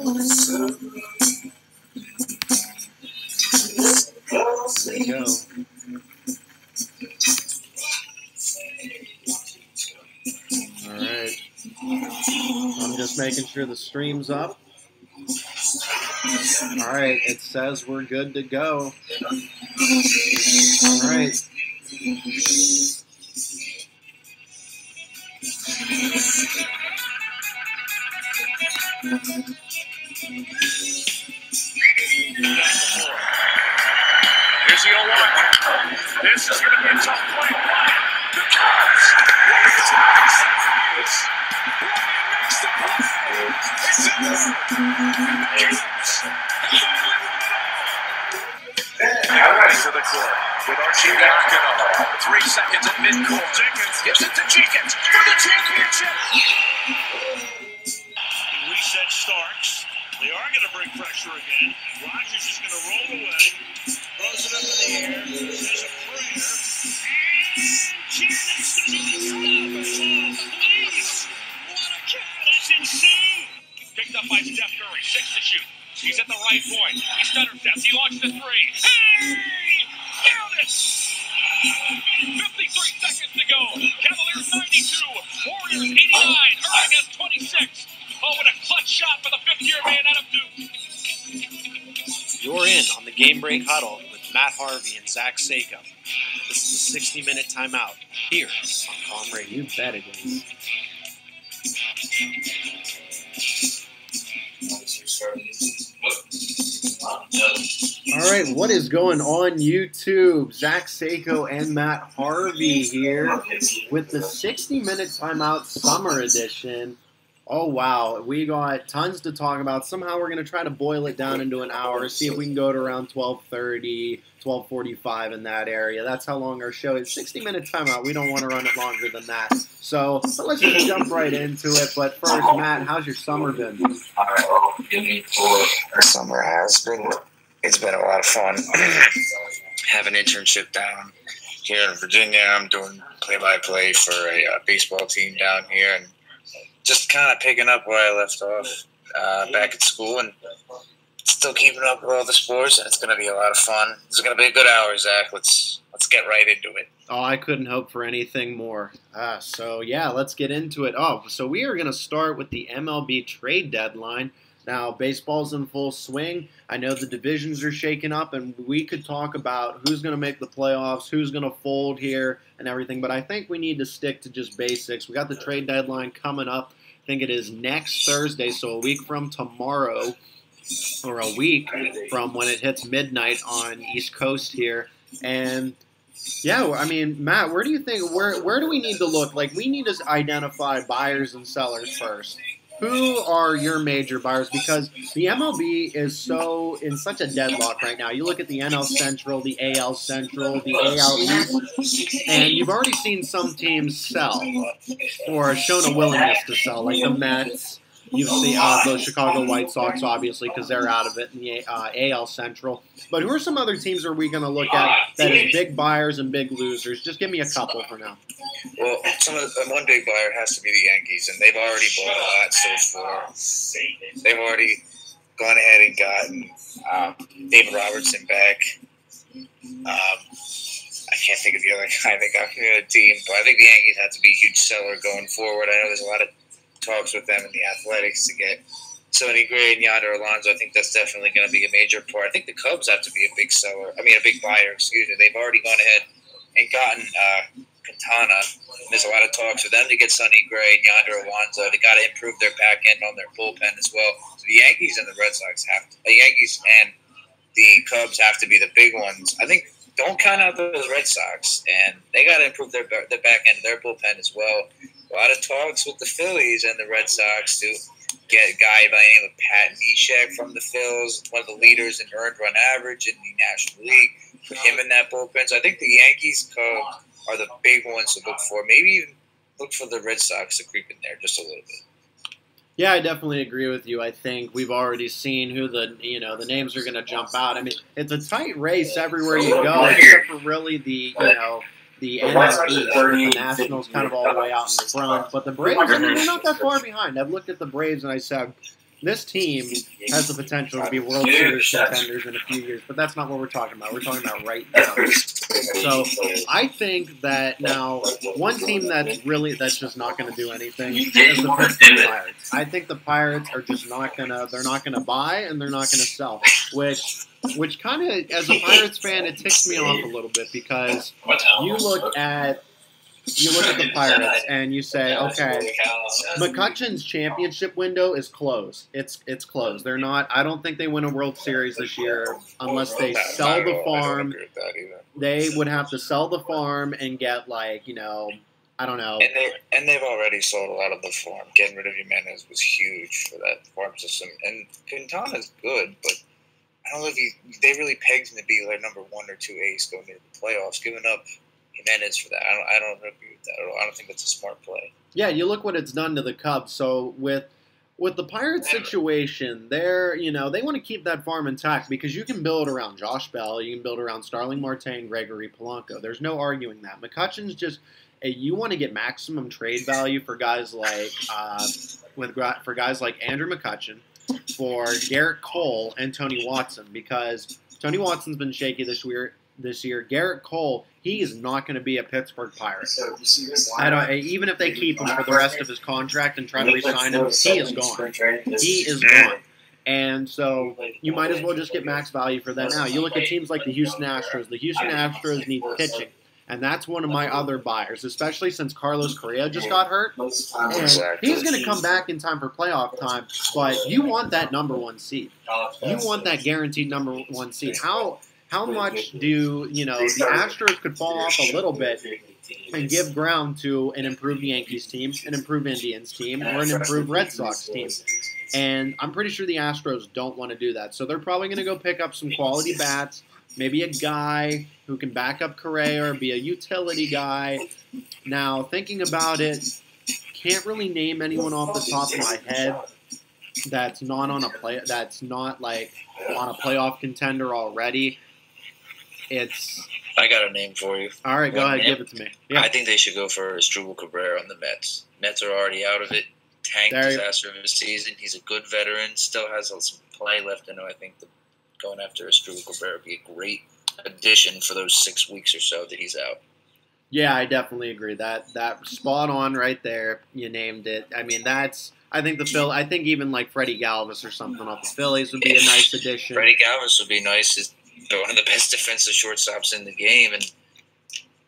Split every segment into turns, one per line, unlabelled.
There we go. All right. I'm just making sure the stream's up. All right. It says we're good to go. All right.
Here's the 0-1. This is going to be a tough play. The Cubs. Makes the play. It's to the court with Archie Galliano. 3 seconds at midcourt. Jenkins gives it to Jenkins for the championship. Reset Starks. They are going to bring pressure again. Rogers is going to roll away. Throws it up in the air. Says a prayer. And Giannis does it in front of us. Oh, please. What a catch. That's insane. Picked up by Steph Curry. 6 to shoot. He's at the right point. He stutter steps. He launched the 3. Hey! Giannis! 53 seconds to go. Cavaliers 92. Warriors 89. Irving has 26. Oh, what a clutch shot for the 5th-year man out of Duke.
You're in on the Game Break Huddle with Matt Harvey and Zach Seyko. This is a 60-minute timeout here on Calm Radio.
You bet it is. All right, what is going on YouTube? Zach Seyko and Matt Harvey here with the 60-minute timeout summer edition. Oh, wow. We got tons to talk about. Somehow we're going to try to boil it down into an hour, see if we can go to around 12:30, 12:45 in that area. That's how long our show is. 60-minute timeout. We don't want to run it longer than that. So let's just jump right into it. But first, Matt, how's your summer been?
All right, well, our summer has been, it's been a lot of fun. Have an internship down here in Virginia. I'm doing play-by-play for a baseball team down here, and just kind of picking up where I left off back at school, and still keeping up with all the sports, and it's going to be a lot of fun. It's going to be a good hour, Zach. Let's get right into it.
Oh, I couldn't hope for anything more. So, yeah, let's get into it. Oh, so we are going to start with the MLB trade deadline. Now, baseball's in full swing. I know the divisions are shaking up, and we could talk about who's going to make the playoffs, who's going to fold here, and everything. But I think we need to stick to just basics. We got the trade deadline coming up. I think it is next Thursday, so a week from tomorrow, or a week from when it hits midnight on East Coast here. And yeah, I mean, Matt, where do you think, where do we need to look? Like, we need to identify buyers and sellers first. Who are your major buyers? Because the MLB is in such a deadlock right now. You look at the NL Central, the AL Central, the AL East, and you've already seen some teams sell or shown a willingness to sell, like the Mets. You've seen the Chicago White Sox, obviously, because they're out of it in the AL Central. But who are some other teams are we going to look at that is big buyers and big losers? Just give me a couple for now.
Well, one big buyer has to be the Yankees, and they've already bought a lot so far. They've already gone ahead and gotten David Robertson back. I can't think of the other guy they got from the other team, but I think the Yankees have to be a huge seller going forward. I know there's a lot of talks with them in the Athletics to get Sonny Gray and Yonder Alonso. I think that's definitely going to be a major part. I think the Cubs have to be a big buyer, excuse me. They've already gone ahead and gotten Quintana. There's a lot of talks for them to get Sonny Gray and Yonder Alonso. They got to improve their back end on their bullpen as well. So the Yankees and the Red Sox the Yankees and the Cubs have to be the big ones. I think don't count out those Red Sox, and they got to improve their back end, their bullpen as well. A lot of talks with the Phillies and the Red Sox to get a guy by the name of Pat Neshek from the Phils, one of the leaders in earned run average in the National League. Put him in that bullpen. So I think the Yankees, Cubs are the big ones to look for. Maybe even look for the Red Sox to creep in there just a little bit.
Yeah, I definitely agree with you. I think we've already seen who the names are going to jump out. I mean, it's a tight race everywhere you go, except for really the NL East, with the Nationals kind of all the way out in the front. But the Braves, they're not that far behind. I've looked at the Braves and I said, this team has the potential to be World Series contenders in a few years, but that's not what we're talking about. We're talking about right now. So I think that now one team that's just not going to do anything is the Pittsburgh Pirates. I think the Pirates are just they're not gonna buy and they're not gonna sell, which kind of, as a Pirates fan, it ticks me off a little bit because you look at the Pirates and you say, okay, McCutcheon's championship window is closed. It's closed. They're not. I don't think they win a World Series this year unless they sell the farm. They would have to sell the farm and get I don't know.
And they've already sold a lot of the farm. Getting rid of Jimenez was huge for that farm system. And Quintana's good, but I don't know if they really pegged him to be like number 1 or 2 ace going into the playoffs, giving up Jimenez for that. I don't agree with that at all. I don't think that's a smart play.
Yeah, you look what it's done to the Cubs. So with the Pirates situation, they want to keep that farm intact because you can build around Josh Bell, you can build around Starling Marte and Gregory Polanco. There's no arguing that. McCutcheon's just you want to get maximum trade value for guys like Andrew McCutcheon, for Garrett Cole and Tony Watson, because Tony Watson's been shaky this year. Garrett Cole, he is not going to be a Pittsburgh Pirate. Even if they keep him for the rest of his contract and try to re-sign him, he is gone. He is gone. And so you might as well just get max value for that now. You look at teams like the Houston Astros. The Houston Astros need pitching. And that's one of my other buyers, especially since Carlos Correa just got hurt. And he's going to come back in time for playoff time, but you want that number 1 seed. You want that guaranteed number 1 seed. How much do, the Astros could fall off a little bit and give ground to an improved Yankees team, an improved Indians team, or an improved Red Sox team? And I'm pretty sure the Astros don't want to do that. So they're probably going to go pick up some quality bats, maybe a guy who can back up Correa or be a utility guy. Now, thinking about it, can't really name anyone off the top of my head that's not on a playoff contender already.
I got a name for you.
All right, go ahead, give it to me. Yeah.
I think they should go for Asdrubal Cabrera on the Mets. Mets are already out of it. Tank disaster of his season. He's a good veteran. Still has some play left in him. I think going after Asdrubal Cabrera would be a great addition for those 6 weeks or so that he's out.
Yeah, I definitely agree. That spot on right there. You named it. I mean, I think even like Freddie Galvis or something off the Phillies would be a nice addition.
Freddie Galvis would be nice. He's one of the best defensive shortstops in the game, and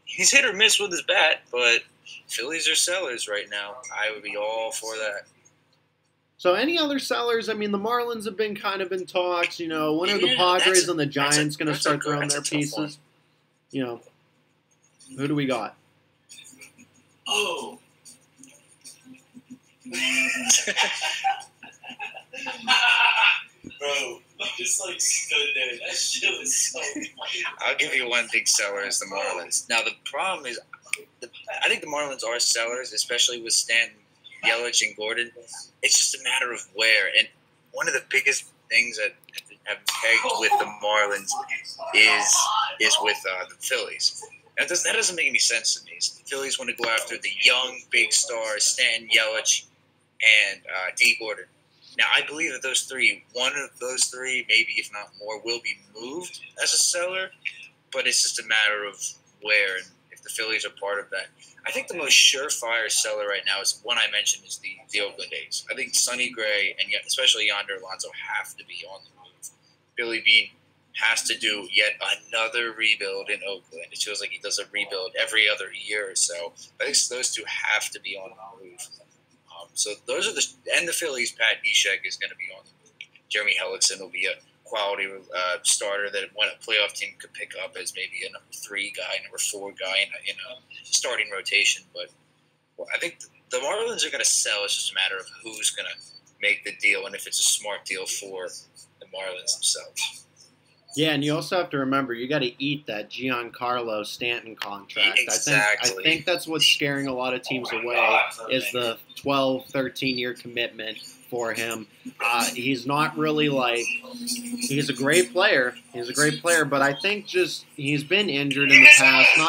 he's hit or miss with his bat, but Phillies are sellers right now. I would be all for that.
So any other sellers? I mean, the Marlins have been kind of in talks. When are the Padres and the Giants going to start throwing their pieces? Who do we got?
Oh. Bro, I just stood there. That shit was so funny.
I'll give you one big seller is the Marlins. Now, the problem is, I think the Marlins are sellers, especially with Stanton, Yelich, and Gordon. It's just a matter of where. And one of the biggest things that have pegged with the Marlins is with the Phillies. That doesn't make any sense to me. The Phillies want to go after the young, big stars, Stanton, Yelich, and D. Gordon. Now, I believe that one of those three, maybe if not more, will be moved as a seller, but it's just a matter of where and if the Phillies are part of that. I think the most surefire seller right now is one I mentioned is the Oakland A's. I think Sonny Gray and especially Yonder Alonso have to be on the move. Billy Beane has to do yet another rebuild in Oakland. It feels like he does a rebuild every other year or so. I think those two have to be on the move. So those are the Phillies. Pat Neshek is going to be on the move. Jeremy Hellickson will be a quality starter that a playoff team could pick up as maybe a number 3 guy, number 4 guy in a starting rotation. But I think the Marlins are going to sell. It's just a matter of who's going to make the deal and if it's a smart deal for the Marlins themselves.
Yeah, and you also have to remember, you got to eat that Giancarlo Stanton contract.
Exactly.
I think that's what's scaring a lot of teams away is the 12, 13-year commitment for him. He's not really he's a great player. He's a great player, but I think just he's been injured in the past. He's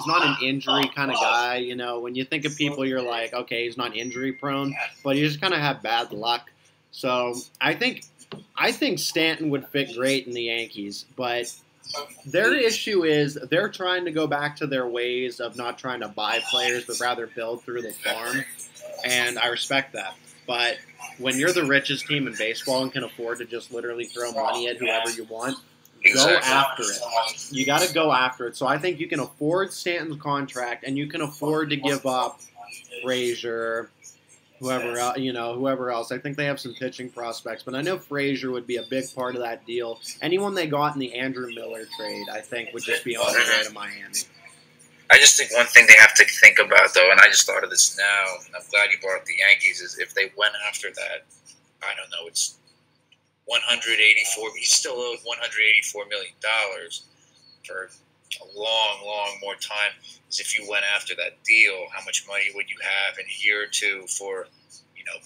not an injury kind of guy. When you think of people, you're like, okay, he's not injury prone, but he just kind of had bad luck. So I think Stanton would fit great in the Yankees, but their issue is they're trying to go back to their ways of not trying to buy players, but rather build through the farm, and I respect that. But when you're the richest team in baseball and can afford to just literally throw money at whoever you want, go after it. You got to go after it. So I think you can afford Stanton's contract, and you can afford to give up Frazier, whoever else. I think they have some pitching prospects, but I know Frazier would be a big part of that deal. Anyone they got in the Andrew Miller trade, I think, would just be on their way to Miami.
I just think one thing they have to think about, though, and I just thought of this now, and I'm glad you brought up the Yankees, is if they went after that, I don't know, it's 184. He still owed $184 million for a long more time. Is if you went after that deal, how much money would you have in a year or two for,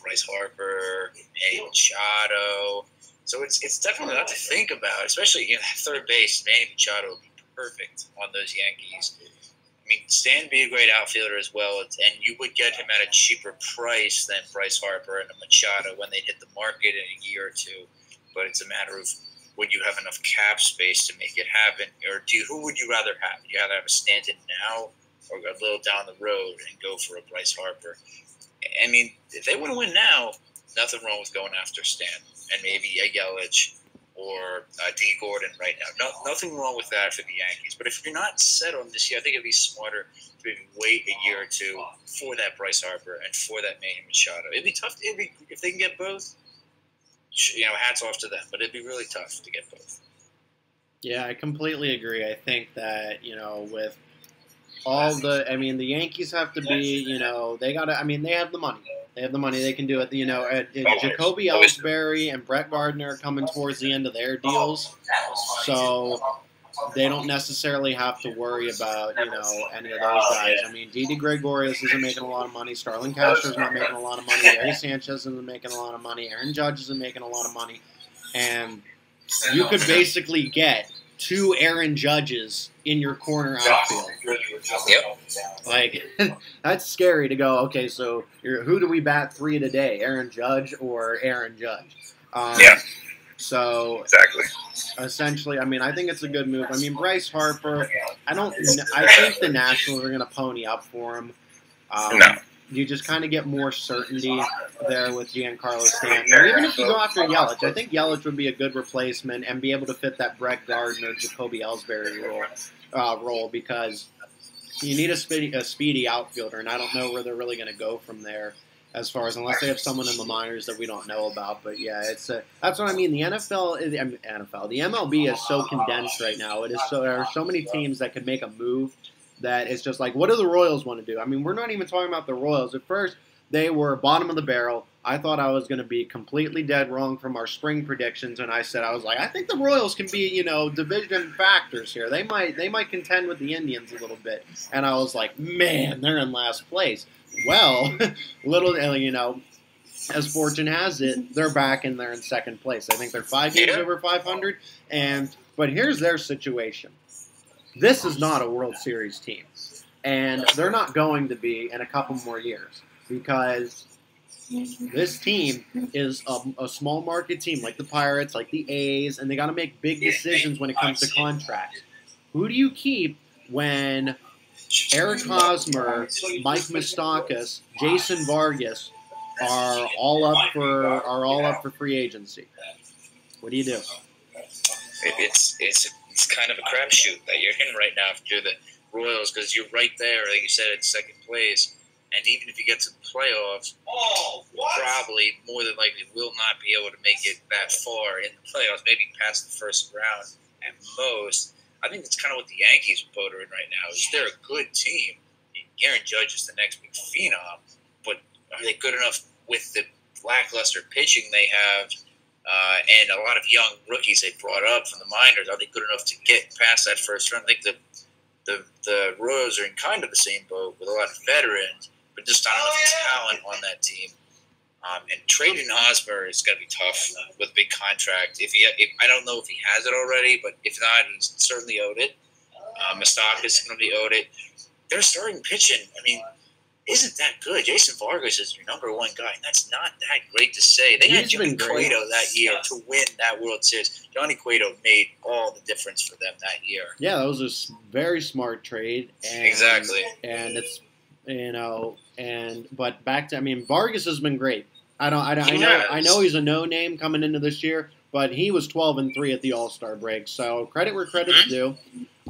Bryce Harper, Manny Machado? So it's definitely not to think about, especially third base. Manny Machado would be perfect on those Yankees. I mean, Stan would be a great outfielder as well, and you would get him at a cheaper price than Bryce Harper and a Machado when they hit the market in a year or two. But it's a matter of, would you have enough cap space to make it happen, or who would you rather have? Would you rather have a Stanton now, or a little down the road and go for a Bryce Harper? I mean, if they want to win now, nothing wrong with going after Stan and maybe a Yelich or D. Gordon right now. Nothing wrong with that for the Yankees. But if you're not set on this year, I think it'd be smarter to maybe wait a year or two for that Bryce Harper and for that Manny Machado. It'd be tough. If they can get both, hats off to them. But it'd be really tough to get both.
Yeah, I completely agree. I think that, with all the Yankees have to be, they got to, they have the money. They have the money. They can do it. Jacoby Ellsbury and Brett Gardner are coming towards the end of their deals. So they don't necessarily have to worry about, any of those guys. Didi Gregorius isn't making a lot of money. Starlin Castro's not making a lot of money. Gary Sanchez isn't making a lot of money. Aaron Judge isn't making a lot of money. And you could basically get 2 Aaron Judges in your corner outfield.
Yep.
That's scary to go, okay, so who do we bat 3 today? Aaron Judge or Aaron Judge?
Yeah.
So
Exactly.
Essentially, I think it's a good move. Bryce Harper, I think the Nationals are going to pony up for him.
No.
You just kind of get more certainty there with Giancarlo Stanton. Or even if you go after Yelich, I think Yelich would be a good replacement and be able to fit that Brett Gardner, Jacoby Ellsbury role because you need a speedy outfielder, and I don't know where they're really going to go from there unless they have someone in the minors that we don't know about. But yeah, that's what I mean. The the MLB is so condensed right now. There are so many teams that could make a move that it's just like, what do the Royals want to do? We're not even talking about the Royals. At first, they were bottom of the barrel. I thought I was going to be completely dead wrong from our spring predictions, and I was like, I think the Royals can be, division factors here. They might contend with the Indians a little bit. And I was like, man, they're in last place. Well, as fortune has it, they're back and they're in second place. I think they're 5 games over 500. But here's their situation. This is not a World Series team, and they're not going to be in a couple more years because this team is a small market team like the Pirates, like the A's, and they got to make big decisions when it comes to contracts. Who do you keep when Eric Hosmer, Mike Moustakas, Jason Vargas are all up for free agency? What do you do?
It's kind of a crapshoot that you're in right now if you're the Royals because you're right there, like you said, in second place. And even if you get to the playoffs, probably more than likely will not be able to make it that far in the playoffs, maybe past the first round at most. I think that's kind of what the Yankees are in right now. Is they're a good team. Aaron Judge is the next big phenom, but are they good enough with the lackluster pitching they have? And a lot of young rookies they brought up from the minors, are they good enough to get past that first round? I think the Royals are in kind of the same boat with a lot of veterans, but just not enough talent on that team. And trading Hosmer is going to be tough with a big contract. I don't know if he has it already, but if not, he's certainly owed it. Moustakas is going to be owed it. They're starting pitching. isn't that good. Jason Vargas is your number one guy, and that's not that great to say. They had Johnny Cueto that year to win that World Series. Johnny Cueto made all the difference for them that year.
Yeah, that was a very smart trade. And,
exactly.
And it's, but back to, Vargas has been great. I know he's a no name coming into this year, but he was 12-3 at the All-Star break. So credit where credit's due.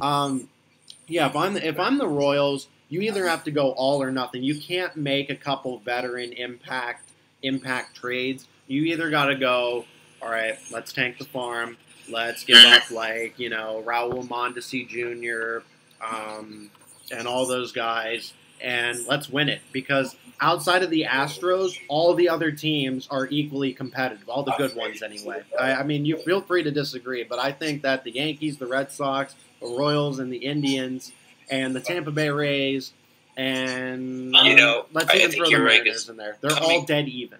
Yeah, if I'm the Royals, you either have to go all or nothing. You can't make a couple veteran impact trades. You either got to go, all right, let's tank the farm. Let's give up Raul Mondesi Jr. And all those guys, and let's win it. Because outside of the Astros, all the other teams are equally competitive. All the good ones, anyway. You feel free to disagree, but I think that the Yankees, the Red Sox, the Royals, and the Indians, and the Tampa Bay Rays, and let's even throw the Mariners in there. They're all dead even.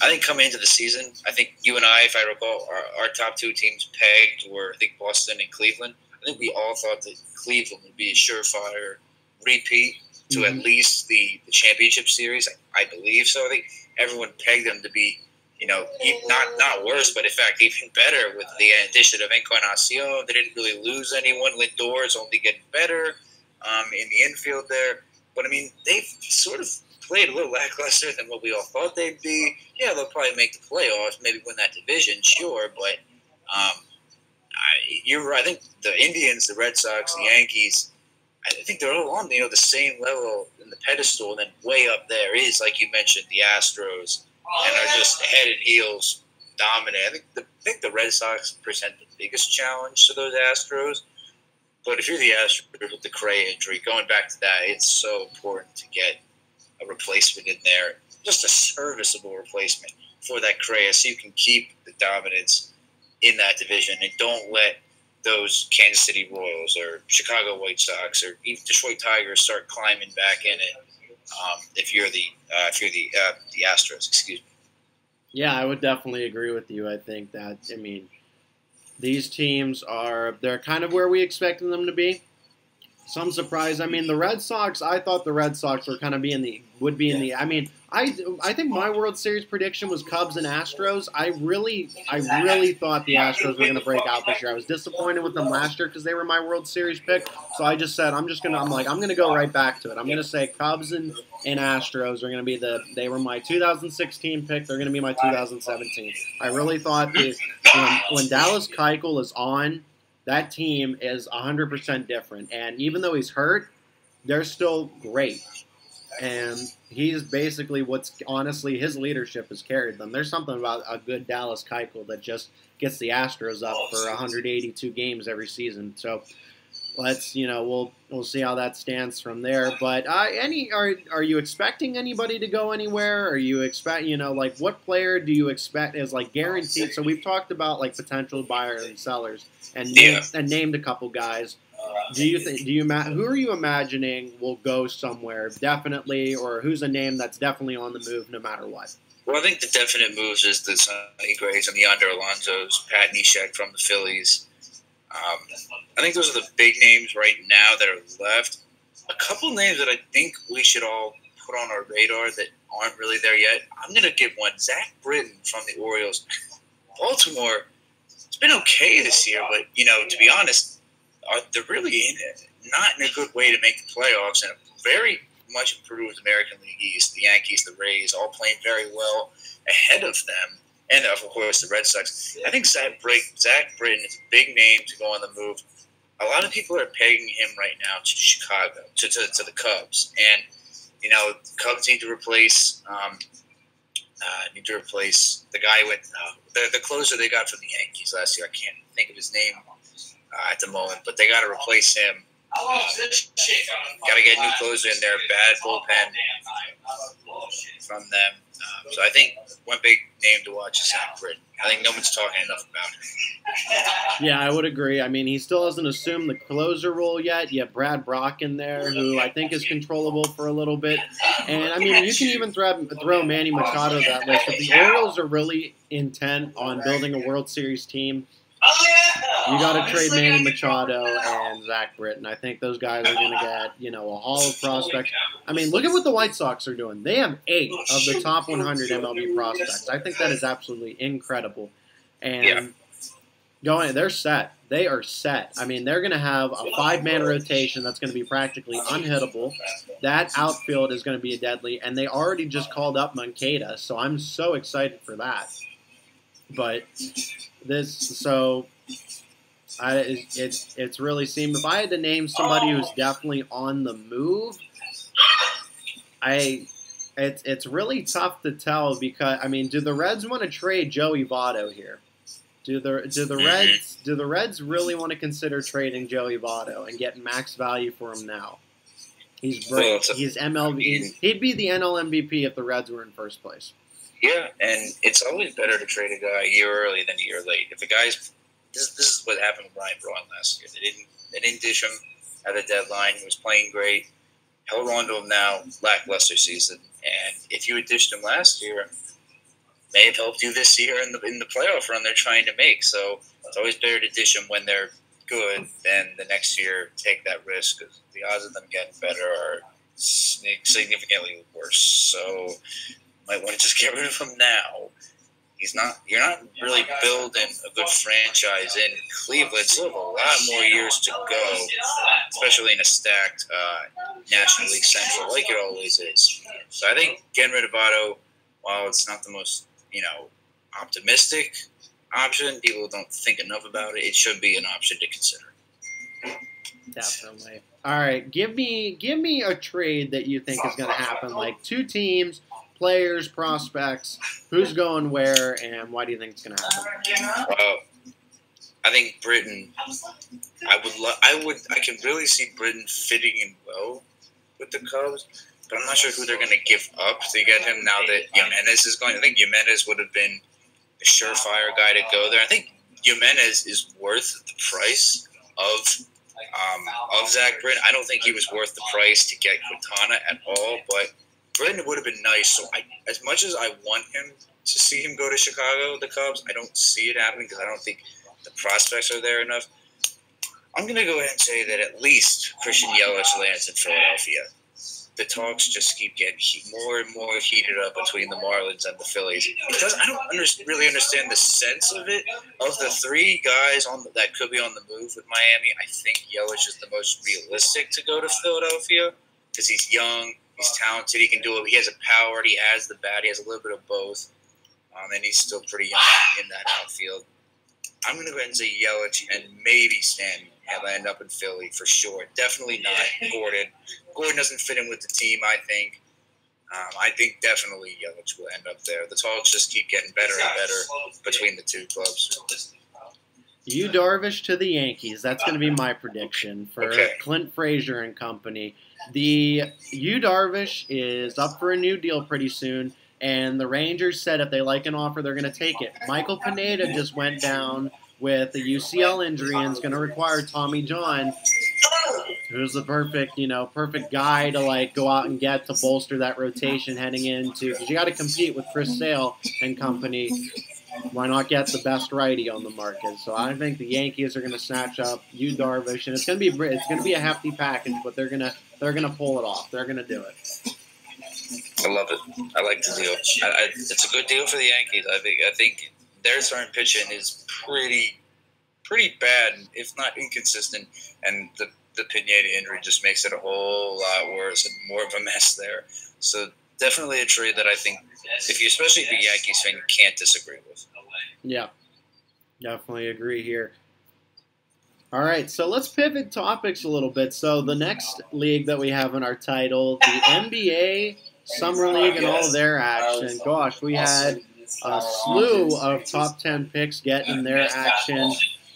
I think coming into the season, I think you and I, if I recall, our top two teams pegged were, I think, Boston and Cleveland. I think we all thought that Cleveland would be a surefire repeat to at least the championship series. I believe so. I think everyone pegged them to be, not worse, but in fact even better with the addition of Encarnacion. They didn't really lose anyone. Lindor is only getting better in the infield there. But, they've sort of played a little lackluster than what we all thought they'd be. Yeah, they'll probably make the playoffs, maybe win that division, sure. But you're right. I think the Indians, the Red Sox, the Yankees, I think they're all on the same level in the pedestal. And then way up there is, like you mentioned, the Astros, and are just head and heels dominant. I think the Red Sox present the biggest challenge to those Astros. But if you're the Astros with the Correa injury, going back to that, it's so important to get a replacement in there, just a serviceable replacement for that Correa, so you can keep the dominance in that division and don't let those Kansas City Royals or Chicago White Sox or even Detroit Tigers start climbing back in it. If you're the Astros, excuse me.
Yeah, I would definitely agree with you. I think that these teams they're kind of where we expected them to be. Some surprise. The Red Sox, I thought the Red Sox were kind of would be in the. I think my World Series prediction was Cubs and Astros. I really thought the Astros were going to break out this year. I was disappointed with them last year because they were my World Series pick. So I just said I'm going to go right back to it. I'm going to say Cubs and Astros are going to be they were my 2016 pick. They're going to be my 2017. I really thought when Dallas Keuchel is on, that team is 100% different. And even though he's hurt, they're still great. And he's basically honestly, his leadership has carried them. There's something about a good Dallas Keuchel that just gets the Astros up for 182 games every season. So let's, we'll see how that stands from there. But are you expecting anybody to go anywhere? Are you what player do you expect is guaranteed? So we've talked about potential buyers and sellers and named a couple guys. Who are you imagining will go somewhere definitely, or who's a name that's definitely on the move no matter what?
Well, I think the definite moves is the Sonny Grays and the Yonder Alonsos, Pat Neshek from the Phillies. I think those are the big names right now that are left. A couple names that I think we should all put on our radar that aren't really there yet. I'm going to give one. Zach Britton from the Orioles. Baltimore, it's been okay this year, but, to be honest, they're really not in a good way to make the playoffs, and very much improved American League East. The Yankees, the Rays, all playing very well ahead of them, and of course the Red Sox. I think Zach Britton is a big name to go on the move. A lot of people are pegging him right now to Chicago, to the Cubs, and the Cubs need to replace the guy with the closer they got from the Yankees last year. I can't think of his name at the moment, but they got to replace him. Got to get a new closer in there. Bad bullpen from them. So I think one big name to watch is Zach Britton. I think no one's talking enough about him.
Yeah, I would agree. He still hasn't assumed the closer role yet. You have Brad Brock in there, who I think is controllable for a little bit. And, you can even throw Manny Machado that list. If the Orioles are really intent on building a World Series team, you got to trade Manny Machado and Zach Britton. I think those guys are going to get, a haul of prospects. I mean, look at what the White Sox are doing. They have 8 of the top 100 MLB prospects. I think that is absolutely incredible. And they're set. They are set. I mean, they're going to have a 5-man rotation that's going to be practically unhittable. That outfield is going to be deadly, and they already just called up Moncada, so I'm so excited for that. But it's really seemed. If I had to name somebody who's definitely on the move, it's really tough to tell because do the Reds want to trade Joey Votto here? Do the Reds really want to consider trading Joey Votto and getting max value for him now? He's great. He's MLB. He'd be the NL MVP if the Reds were in first place.
Yeah, and it's always better to trade a guy a year early than a year late. If a guy's this is what happened with Ryan Braun last year. They didn't dish him at the deadline. He was playing great. Held on to him now, lackluster season. And if you had dished him last year, may have helped you this year in the playoff run they're trying to make. So it's always better to dish them when they're good than the next year take that risk because the odds of them getting better are significantly worse. So you might want to just get rid of him now. You're not really building a good franchise in Cleveland. Still have a lot more years to go, especially in a stacked National League Central like it always is. So I think getting rid of Votto, while it's not the most optimistic option, people don't think enough about it. It should be an option to consider.
Definitely. All right, give me a trade that you think is going to happen. Like 2 teams, players, prospects. Who's going where, and why do you think it's going to happen?
Well, I think Britton. I can really see Britton fitting in well with the Cubs. But I'm not sure who they're going to give up to get him now that Jimenez is going. I think Jimenez would have been a surefire guy to go there. I think Jimenez is worth the price of Zach Britton. I don't think he was worth the price to get Quintana at all, but Britton would have been nice. So as much as I want him to see him go to Chicago, the Cubs, I don't see it happening because I don't think the prospects are there enough. I'm going to go ahead and say that at least Christian Yelich lands in Philadelphia. The talks just keep getting more and more heated up between the Marlins and the Phillies. I don't really understand the sense of it. Of the 3 guys that could be on the move with Miami, I think Yelich is the most realistic to go to Philadelphia because he's young, he's talented, he can do it. He has a power, he has the bat, he has a little bit of both, and he's still pretty young in that outfield. I'm going to go ahead and say Yelich and maybe Stanton. He'll end up in Philly for sure. Definitely not Gordon. Gordon doesn't fit in with the team, I think. I think definitely Yelich will end up there. The talks just keep getting better and better between the 2 clubs.
Yu Darvish to the Yankees. That's going to be my prediction for Clint Frazier and company. The Yu Darvish is up for a new deal pretty soon, and the Rangers said if they like an offer, they're going to take it. Michael Pineda just went down with a UCL injury and is going to require Tommy John, who's the perfect guy to go out and get to bolster that rotation heading into, because you got to compete with Chris Sale and company. Why not get the best righty on the market? So I think the Yankees are going to snatch up Yu Darvish, and it's going to be a hefty package, but they're going to pull it off. They're going to do it.
I love it. I like the deal. It's a good deal for the Yankees. I think their starting pitching is pretty bad, if not inconsistent, and the Pineda injury just makes it a whole lot worse and more of a mess there. So definitely a trade that I think, especially if you're a Yankees fan, you can't disagree with.
Yeah, definitely agree here. All right, so let's pivot topics a little bit. So the next league that we have in our title, the NBA Summer League and all of their action. Gosh, we had a slew of top 10 picks getting their action.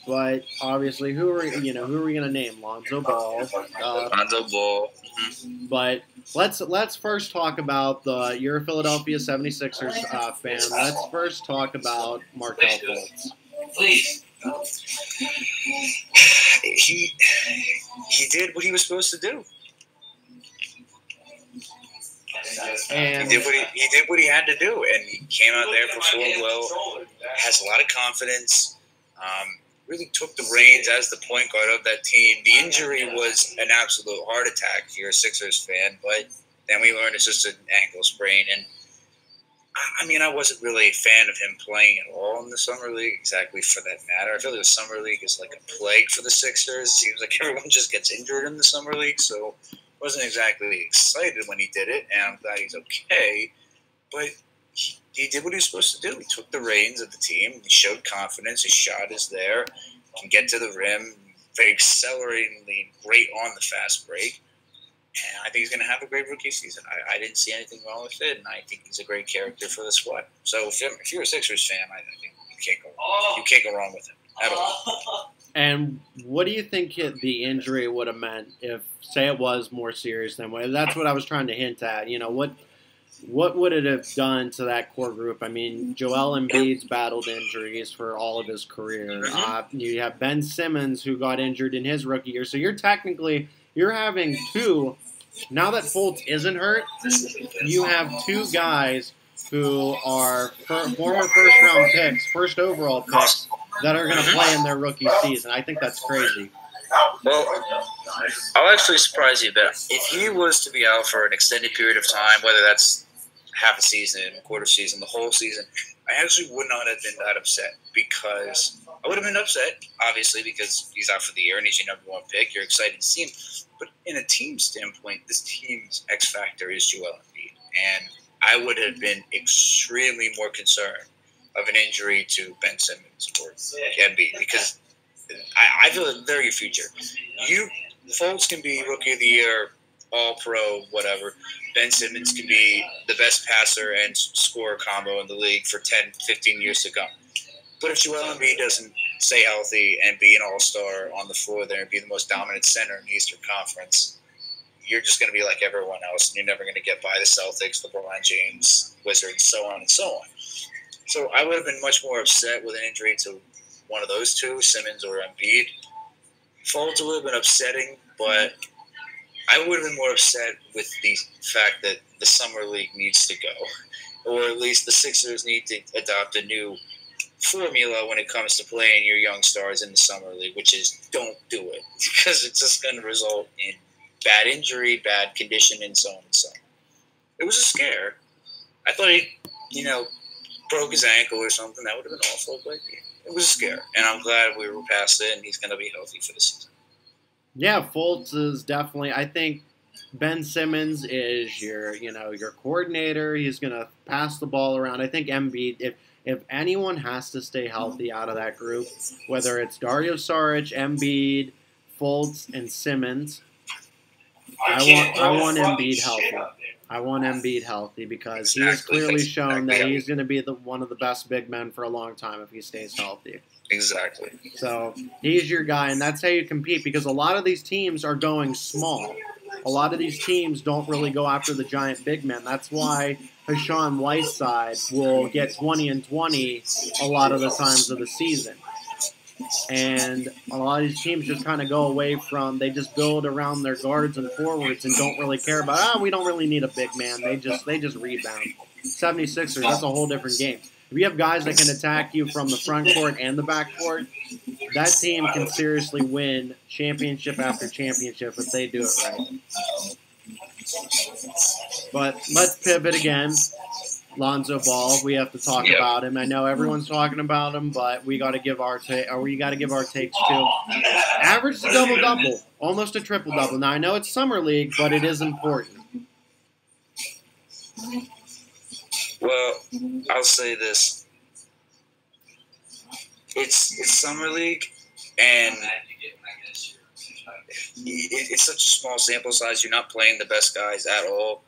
But obviously, who are we going to name? Lonzo Ball.
Lonzo Ball.
But let's first talk about you're a Philadelphia 76ers fan. Let's first talk about Markelle Fultz.
Please.
He did what he was supposed to do.
And
he did what he had to do, and he came out there, performed well, has a lot of confidence. really took the reins as the point guard of that team. The injury was an absolute heart attack if you're a Sixers fan, but then we learned it's just an ankle sprain. And I mean, I wasn't really a fan of him playing at all in the Summer League, exactly for that matter. I feel like the Summer League is like a plague for the Sixers. It seems like everyone just gets injured in the Summer League, so I wasn't exactly excited when he did it, and I'm glad he's okay. But he did what he was supposed to do. He took the reins of the team. He showed confidence. His shot is there. Can get to the rim. Very acceleratingly great on the fast break. And I think he's going to have a great rookie season. I didn't see anything wrong with it, and I think he's a great character for the squad. So if you're a Sixers fan, I think you can't go wrong with him at all.
And what do you think the injury would have meant if, say, it was more serious than what? That's what I was trying to hint at. You know, what would it have done to that core group? I mean, Joel Embiid's battled injuries for all of his career. You have Ben Simmons, who got injured in his rookie year. So you're having two. Now that Fultz isn't hurt, you have two guys who are former first-round picks, first overall picks, that are going to play in their rookie season. I think that's crazy.
Well, I'll actually surprise you a bit. If he was to be out for an extended period of time, whether that's half a season, quarter season, the whole season, I actually would not have been that upset, because I would have been upset, obviously, because he's out for the year and he's your number one pick. You're excited to see him. But in a team standpoint, this team's X factor is Joel Embiid. And I would have been extremely more concerned of an injury to Ben Simmons or Embiid, because I feel they're your future. Fultz can be Rookie of the Year, All-Pro, whatever. Ben Simmons can be the best passer and scorer combo in the league for 10, 15 years to come. But if Joel Embiid doesn't stay healthy and be an all-star on the floor there and be the most dominant center in the Eastern Conference, you're just going to be like everyone else, and you're never going to get by the Celtics, LeBron James, Wizards, so on and so on. So I would have been much more upset with an injury to one of those two, Simmons or Embiid. Fultz would have been upsetting, but I would have been more upset with the fact that the Summer League needs to go, or at least the Sixers need to adopt a new formula when it comes to playing your young stars in the Summer League, which is don't do it, because it's just going to result in bad injury, bad condition, and so on and so on. It was a scare. I thought he, broke his ankle or something. That would have been awful, but it was a scare. And I'm glad we were past it, and he's going to be healthy for the season.
Yeah, Fultz is definitely. I think Ben Simmons is your coordinator. He's going to pass the ball around. I think Embiid, if anyone has to stay healthy out of that group, whether it's Dario Saric, Embiid, Fultz, and Simmons, I want Embiid healthy. I want Embiid healthy because he has clearly shown that he's going to be one of the best big men for a long time if he stays healthy.
Exactly.
So he's your guy, and that's how you compete, because a lot of these teams are going small. A lot of these teams don't really go after the giant big men. That's why Hassan Whiteside will get 20 and 20 a lot of the times of the season. And a lot of these teams just kind of go away from, they just build around their guards and forwards and don't really care about, we don't really need a big man. They just rebound. 76ers, that's a whole different game. If you have guys that can attack you from the front court and the back court, that team can seriously win championship after championship if they do it right. But let's pivot again. Lonzo Ball, we have to talk about him. I know everyone's talking about him, but we got to give our takes too. Averaged a double-double, almost a triple-double. Now I know it's summer league, but it is important.
Well, I'll say this: it's summer league, and it's such a small sample size. You're not playing the best guys at all.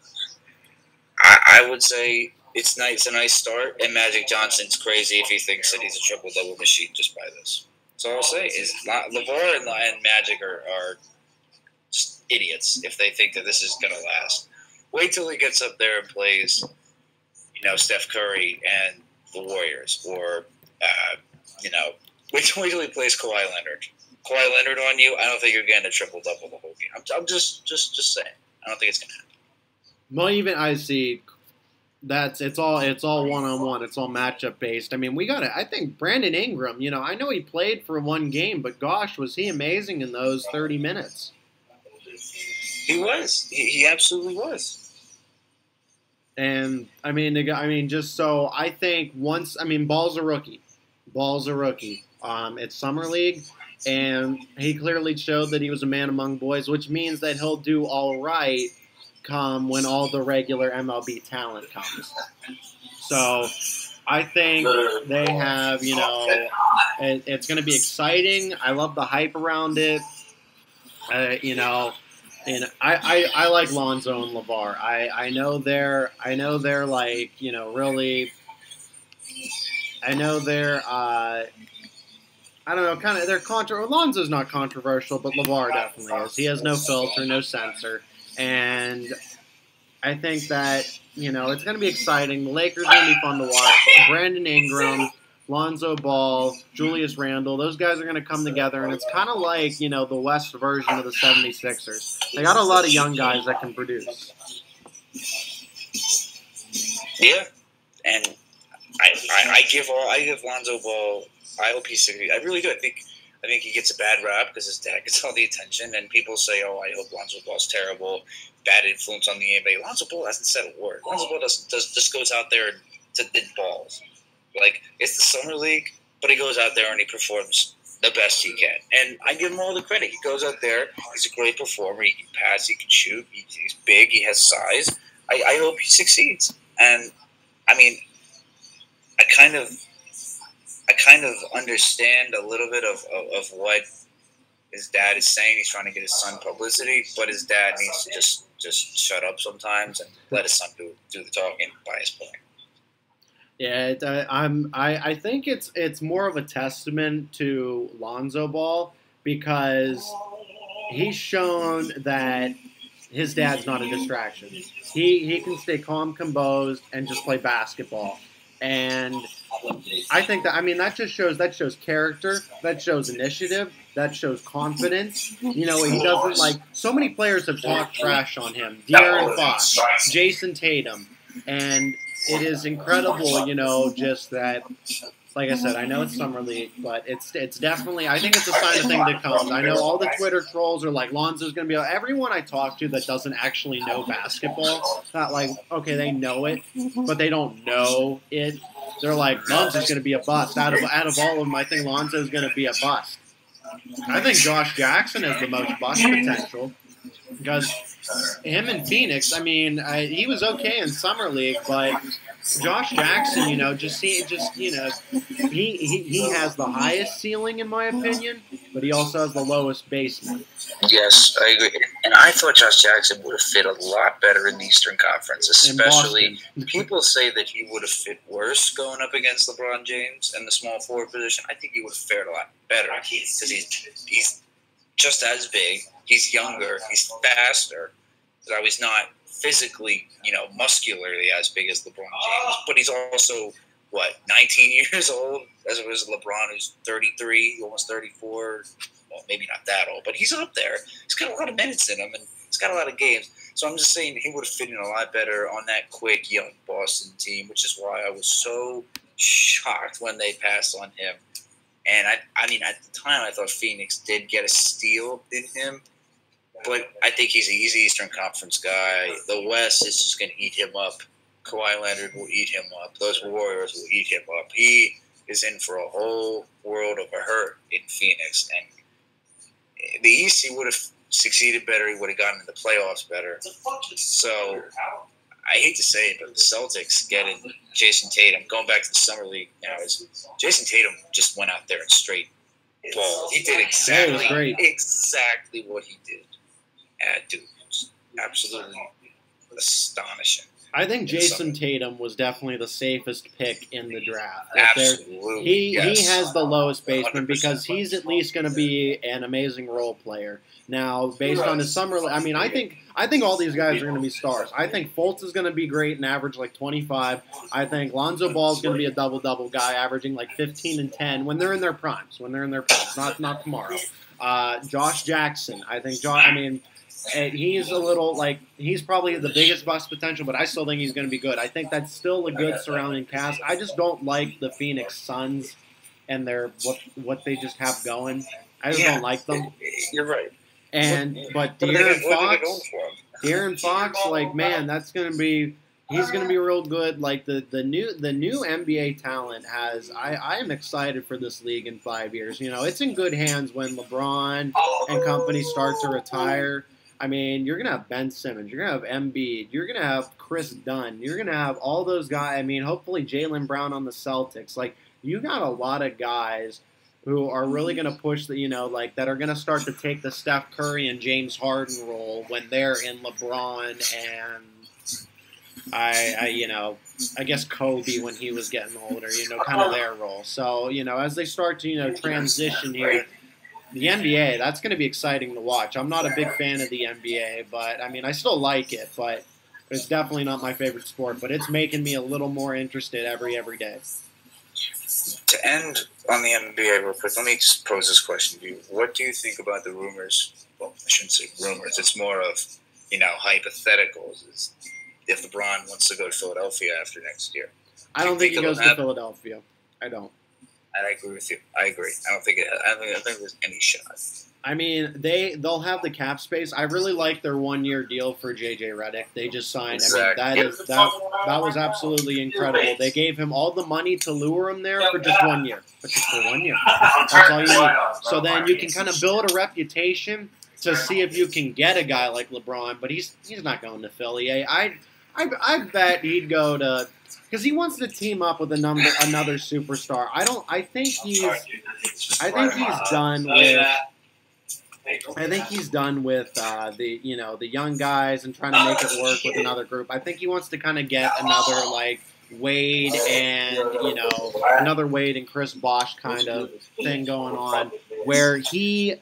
I would say it's nice, a nice start, and Magic Johnson's crazy if he thinks that he's a triple-double machine just by this. So I'll say is LeVar and Magic are just idiots if they think that this is going to last. Wait till he gets up there and plays, Steph Curry and the Warriors, or wait till he plays Kawhi Leonard. Kawhi Leonard on you, I don't think you're getting a triple-double the whole game. I'm just saying. I don't think it's going to happen.
Well, even I see It's all one-on-one. It's all matchup based. I mean, I think Brandon Ingram, I know he played for one game, but gosh, was he amazing in those 30 minutes.
He was. He absolutely was.
And I think Ball's a rookie. It's summer league, and he clearly showed that he was a man among boys, which means that he'll do all right come when all the regular MLB talent comes. So I think they have, it's going to be exciting. I love the hype around it. And I like Lonzo and LeVar. I know they're like, really. I know they're I don't know, kind of they're Lonzo's not controversial, but LeVar definitely is. He has no filter, no censor, and I think that it's going to be exciting. The Lakers are going to be fun to watch. Brandon Ingram, Lonzo Ball, Julius Randle, those guys are going to come together, and it's kind of like, the West version of the 76ers. They got a lot of young guys that can produce.
Yeah, and I give Lonzo Ball, I hope he's succeeds. I really do. I think he gets a bad rap because his dad gets all the attention, and people say, "Oh, I hope Lonzo Ball's terrible, bad influence on the NBA." Lonzo Ball hasn't said a word. Lonzo Ball just goes out there to hit balls. Like, it's the summer league, but he goes out there and he performs the best he can. And I give him all the credit. He goes out there. He's a great performer. He can pass. He can shoot. He's big. He has size. I hope he succeeds. And I mean, I kind of understand a little bit of what his dad is saying. He's trying to get his son publicity, but his dad needs to just shut up sometimes and let his son do the talking by his point.
Yeah, I think it's more of a testament to Lonzo Ball because he's shown that his dad's not a distraction. He can stay calm, composed, and just play basketball. And I think that just shows character, that shows initiative, that shows confidence. He doesn't like so many players have talked trash on him. De'Aaron Fox, Jason Tatum, and it is incredible, just that. Like I said, I know it's summer league, but it's definitely. I think it's a sign of thing that comes. I know all the Twitter trolls are like, Lonzo's going to be. Everyone I talk to that doesn't actually know basketball, not like okay, they know it, but they don't know it. They're like, Lonzo's going to be a bust. Out of all of them, I think Lonzo's going to be a bust. I think Josh Jackson has the most bust potential because him in Phoenix. He was okay in summer league, but Josh Jackson, he has the highest ceiling in my opinion, but he also has the lowest basement.
Yes, I agree. And I thought Josh Jackson would have fit a lot better in the Eastern Conference, especially people say that he would have fit worse going up against LeBron James in the small forward position. I think he would have fared a lot better because he's just as big, he's younger, he's faster. So he's not physically, muscularly as big as LeBron James, but he's also 19 years old, as it was LeBron, who's 33, almost 34. Well, maybe not that old, but he's up there. He's got a lot of minutes in him, and he's got a lot of games. So I'm just saying he would have fit in a lot better on that quick, young Boston team, which is why I was so shocked when they passed on him. And I mean, at the time, I thought Phoenix did get a steal in him, but I think he's an easy Eastern Conference guy. The West is just going to eat him up. Kawhi Leonard will eat him up. Those Warriors will eat him up. He is in for a whole world of a hurt in Phoenix. And the East, he would have succeeded better. He would have gotten in the playoffs better. So I hate to say it, but the Celtics getting Jason Tatum, going back to the Summer League now, Jason Tatum just went out there and straight ball. He did exactly what he did. Dude, absolutely astonishing.
I think Jason Tatum was definitely the safest pick in the draft.
Absolutely.
He has the lowest basement because he's at least going to be an amazing role player. Now, based on his summer, I think all these guys are going to be stars. I think Fultz is going to be great and average like 25. I think Lonzo Ball is going to be a double-double guy, averaging like 15 and 10 when they're in their primes. Not tomorrow. Josh Jackson. And he's a little like he's probably the biggest bust potential, but I still think he's going to be good. I think that's still a good surrounding cast. I just don't like the Phoenix Suns and their what they just have going. I just don't like them.
You're right.
But De'Aaron Fox, like man, that's going to be. He's going to be real good. Like the new NBA talent has. I am excited for this league in 5 years. You know, it's in good hands when LeBron and company start to retire. I mean, you're going to have Ben Simmons. You're going to have Embiid. You're going to have Chris Dunn. You're going to have all those guys. I mean, hopefully Jaylen Brown on the Celtics. Like you got a lot of guys who are really going to push the, like that are going to start to take the Steph Curry and James Harden role when they're in LeBron and. I guess Kobe when he was getting older, kind of their role. So, as they start to, transition here, the NBA, that's going to be exciting to watch. I'm not a big fan of the NBA, but, I mean, I still like it, but it's definitely not my favorite sport. But it's making me a little more interested every day.
To end on the NBA real quick, let me just pose this question to you. What do you think about the rumors? Well, I shouldn't say rumors. It's more of, hypotheticals. If LeBron wants to go to Philadelphia after next year.
I don't think he goes to Philadelphia. I don't.
I agree with you. I agree. I don't think there's any shot.
I mean, they'll have the cap space. I really like their 1-year deal for JJ Redick. They just signed. Exactly. I mean, that was absolutely incredible. They gave him all the money to lure him there for just 1 year. But just for 1 year. That's all you need. So then you can kind of build a reputation to see if you can get a guy like LeBron. But he's not going to Philly. I bet he'd go to because he wants to team up with another superstar. I think he's done with the young guys and trying to make it work with another group. I think he wants to kind of get another like Wade and another Wade and Chris Bosh kind of thing going on where he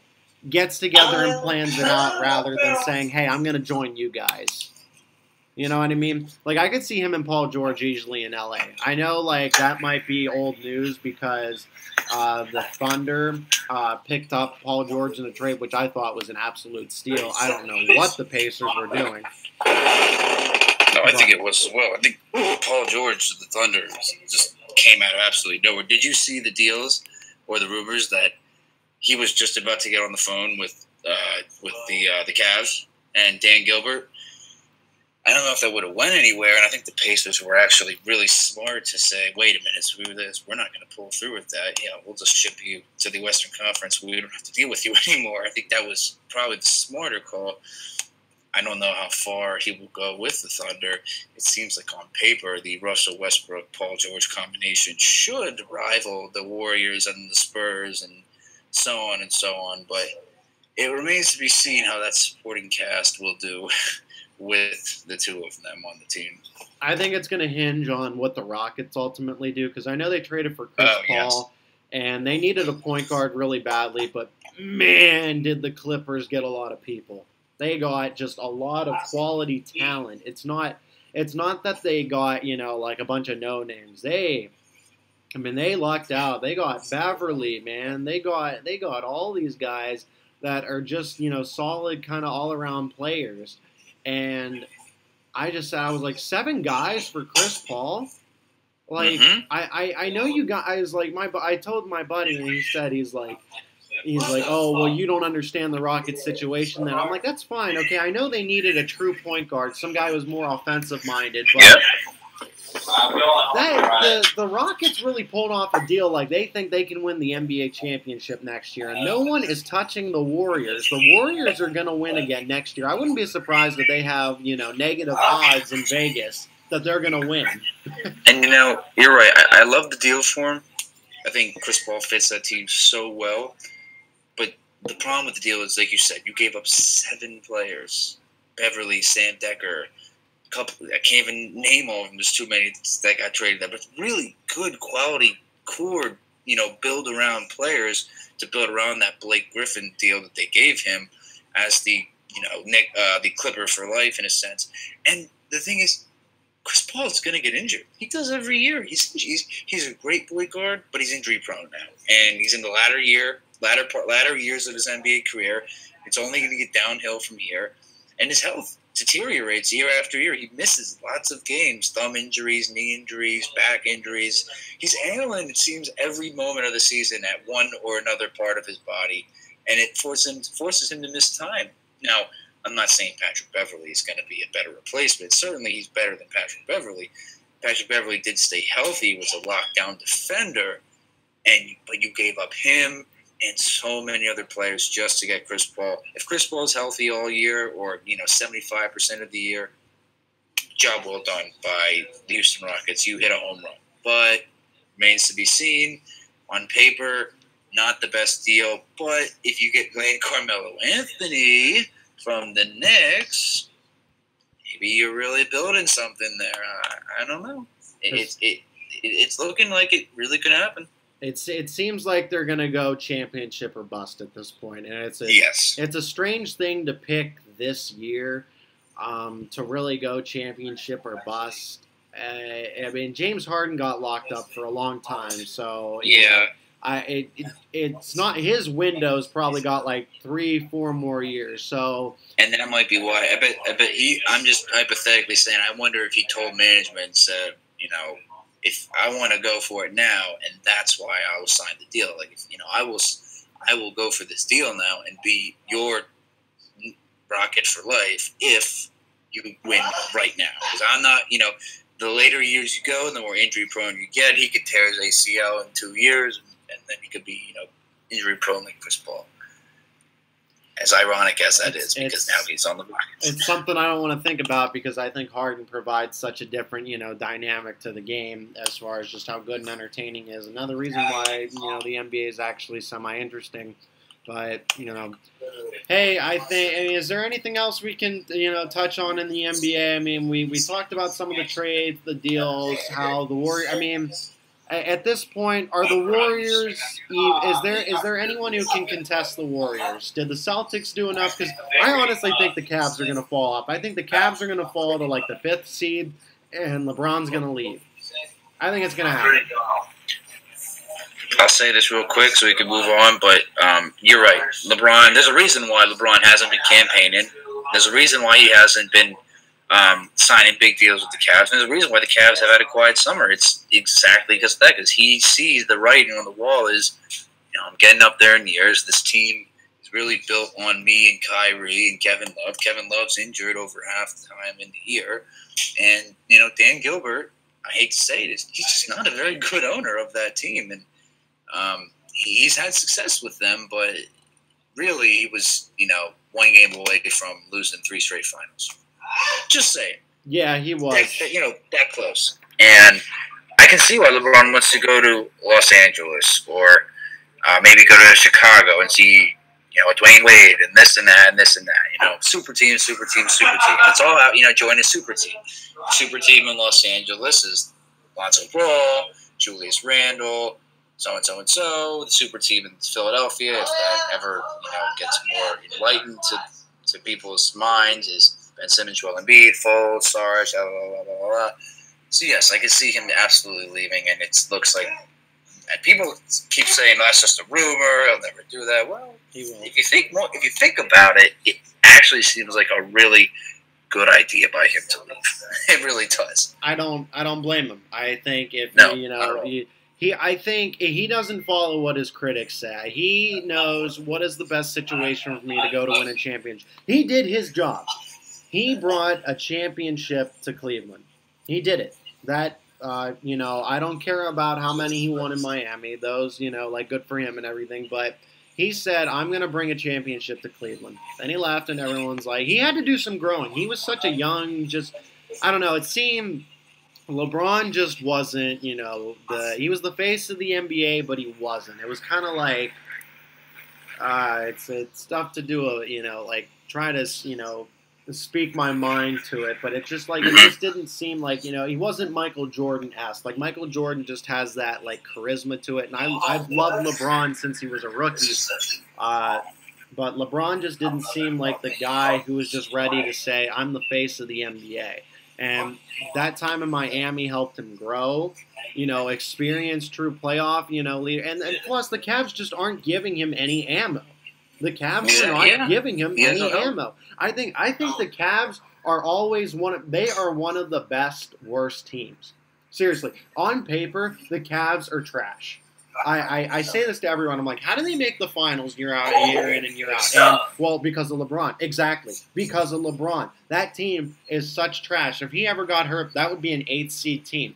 gets together and plans it out rather than saying, "Hey, I'm going to join you guys." You know what I mean? Like, I could see him and Paul George easily in LA. I know, like, that might be old news because the Thunder picked up Paul George in a trade, which I thought was an absolute steal. I don't know what the Pacers were doing.
No, I think it was as well. I think Paul George, the Thunder, just came out of absolutely nowhere. Did you see the deals or the rumors that he was just about to get on the phone with the Cavs and Dan Gilbert? I don't know if that would have went anywhere, and I think the Pacers were actually really smart to say, wait a minute, screw this. We're not going to pull through with that. We'll just ship you to the Western Conference. We don't have to deal with you anymore. I think that was probably the smarter call. I don't know how far he will go with the Thunder. It seems like on paper, the Russell Westbrook-Paul George combination should rival the Warriors and the Spurs and so on and so on, but it remains to be seen how that supporting cast will do with the two of them on the team.
I think it's going to hinge on what the Rockets ultimately do because I know they traded for Chris Paul, and they needed a point guard really badly, but man, did the Clippers get a lot of people. They got just a lot of quality talent. It's not that they got, like a bunch of no-names. They lucked out. They got Beverly, man. They got all these guys that are just, solid kind of all-around players. And I was like, 7 guys for Chris Paul? Like, I know you guys, like, I told my buddy, and he said, he's like, oh, well, you don't understand the Rockets situation then. I'm like, that's fine. Okay, I know they needed a true point guard. Some guy was more offensive-minded, but the Rockets really pulled off a deal like they think they can win the NBA championship next year, and no one is touching the Warriors. The Warriors are going to win again next year. I wouldn't be surprised if they have, negative odds in Vegas that they're going to win.
And, you're right. I love the deal for him. I think Chris Paul fits that team so well. But the problem with the deal is, like you said, you gave up 7 players. Beverly, Sam Decker, I can't even name all of them. There's too many that got traded there. But really good quality core, build around players to build around that Blake Griffin deal that they gave him as the Clipper for life in a sense. And the thing is, Chris Paul is going to get injured. He does every year. He's a great point guard, but he's injury prone now, and he's in the latter years of his NBA career. It's only going to get downhill from here. And his health deteriorates year after year. He misses lots of games, thumb injuries, knee injuries, back injuries. He's ailing, it seems, every moment of the season at one or another part of his body, and it forces him to miss time. Now, I'm not saying Patrick Beverley is going to be a better replacement. Certainly he's better than Patrick Beverley. Patrick Beverley did stay healthy, was a lockdown defender, but you gave up him and so many other players just to get Chris Paul. If Chris Paul's healthy all year, or 75% of the year, job well done by the Houston Rockets. You hit a home run. But remains to be seen. On paper, not the best deal. But if you get Glenn Carmelo Anthony from the Knicks, maybe you're really building something there. I don't know. It's looking like it really could happen.
It seems like they're going to go championship or bust at this point. And it's a strange thing to pick this year to really go championship or bust. I mean, James Harden got locked up for a long time. So,
yeah.
It's not his window's probably got like 3-4 more years. So,
and that might be why. I bet I'm just hypothetically saying, I wonder if he told management, said, if I want to go for it now, and that's why I will sign the deal. Like, I will go for this deal now and be your Rocket for life if you win right now. Because I'm not, the later years you go, the more injury prone you get. He could tear his ACL in 2 years, and then he could be, injury prone like Chris Paul. As ironic as that is, because now he's on the Rockets. It's
something I don't want to think about because I think Harden provides such a different, dynamic to the game as far as just how good and entertaining he is. Another reason why, the NBA is actually semi-interesting. But, hey, is there anything else we can, touch on in the NBA? I mean, we talked about some of the trades, the deals, how the Warriors, at this point, are the Warriors? Is there anyone who can contest the Warriors? Did the Celtics do enough? Because I honestly think the Cavs are going to fall off. I think the Cavs are going to fall to like the 5th seed, and LeBron's going to leave. I think it's going to happen.
I'll say this real quick so we can move on, but you're right. LeBron. There's a reason why LeBron hasn't been campaigning. There's a reason why he hasn't been signing big deals with the Cavs. And there's a reason why the Cavs have had a quiet summer. It's exactly because of that, because he sees the writing on the wall is, I'm getting up there in years. This team is really built on me and Kyrie and Kevin Love. Kevin Love's injured over half the time in the year. And, Dan Gilbert, I hate to say it, he's just not a very good owner of that team. And he's had success with them, but really he was, 1 game away from losing 3 straight finals. Just saying.
Yeah, he was.
That close. And I can see why LeBron wants to go to Los Angeles or maybe go to Chicago and see, Dwayne Wade and this and that and this and that. Super team, super team, super team. It's all out, join a super team. Super team in Los Angeles is Lonzo Ball, Julius Randle, so-and-so and so. The super team in Philadelphia, if that ever, gets more enlightened to people's minds, is Ben Simmons, Joel Embiid, Foles, Sarge, blah, blah, blah, blah, blah. So, yes, I can see him absolutely leaving, and it looks like – and people keep saying, that's just a rumor, he'll never do that. Well, if you think about it, it actually seems like a really good idea by him to leave. It really does.
I don't blame him. I think I think he doesn't follow what his critics say. He knows what is the best situation for me to go to win a championship. He did his job. He brought a championship to Cleveland. He did it. That, I don't care about how many he won in Miami. Those, good for him and everything. But he said, I'm going to bring a championship to Cleveland. Then he left, and everyone's like, he had to do some growing. He was such a young, it seemed LeBron just wasn't, he was the face of the NBA, but he wasn't. It was kind of like, it's tough to do try to, speak my mind to it, but it just didn't seem like, he wasn't Michael Jordan-esque. Like, Michael Jordan just has that, charisma to it, and I've loved LeBron since he was a rookie, but LeBron just didn't seem like the guy who was just ready to say, I'm the face of the NBA. And that time in Miami helped him grow, experience true playoff, leader. And plus, the Cavs just aren't giving him any ammo. The Cavs are not giving him any
no.
ammo. I think the Cavs are always they are one of the best worst teams. Seriously, on paper, the Cavs are trash. I say this to everyone. I'm like, how do they make the finals year in and year out? And, well, because of LeBron. Exactly. Because of LeBron. That team is such trash. If he ever got hurt, that would be an 8th seed team.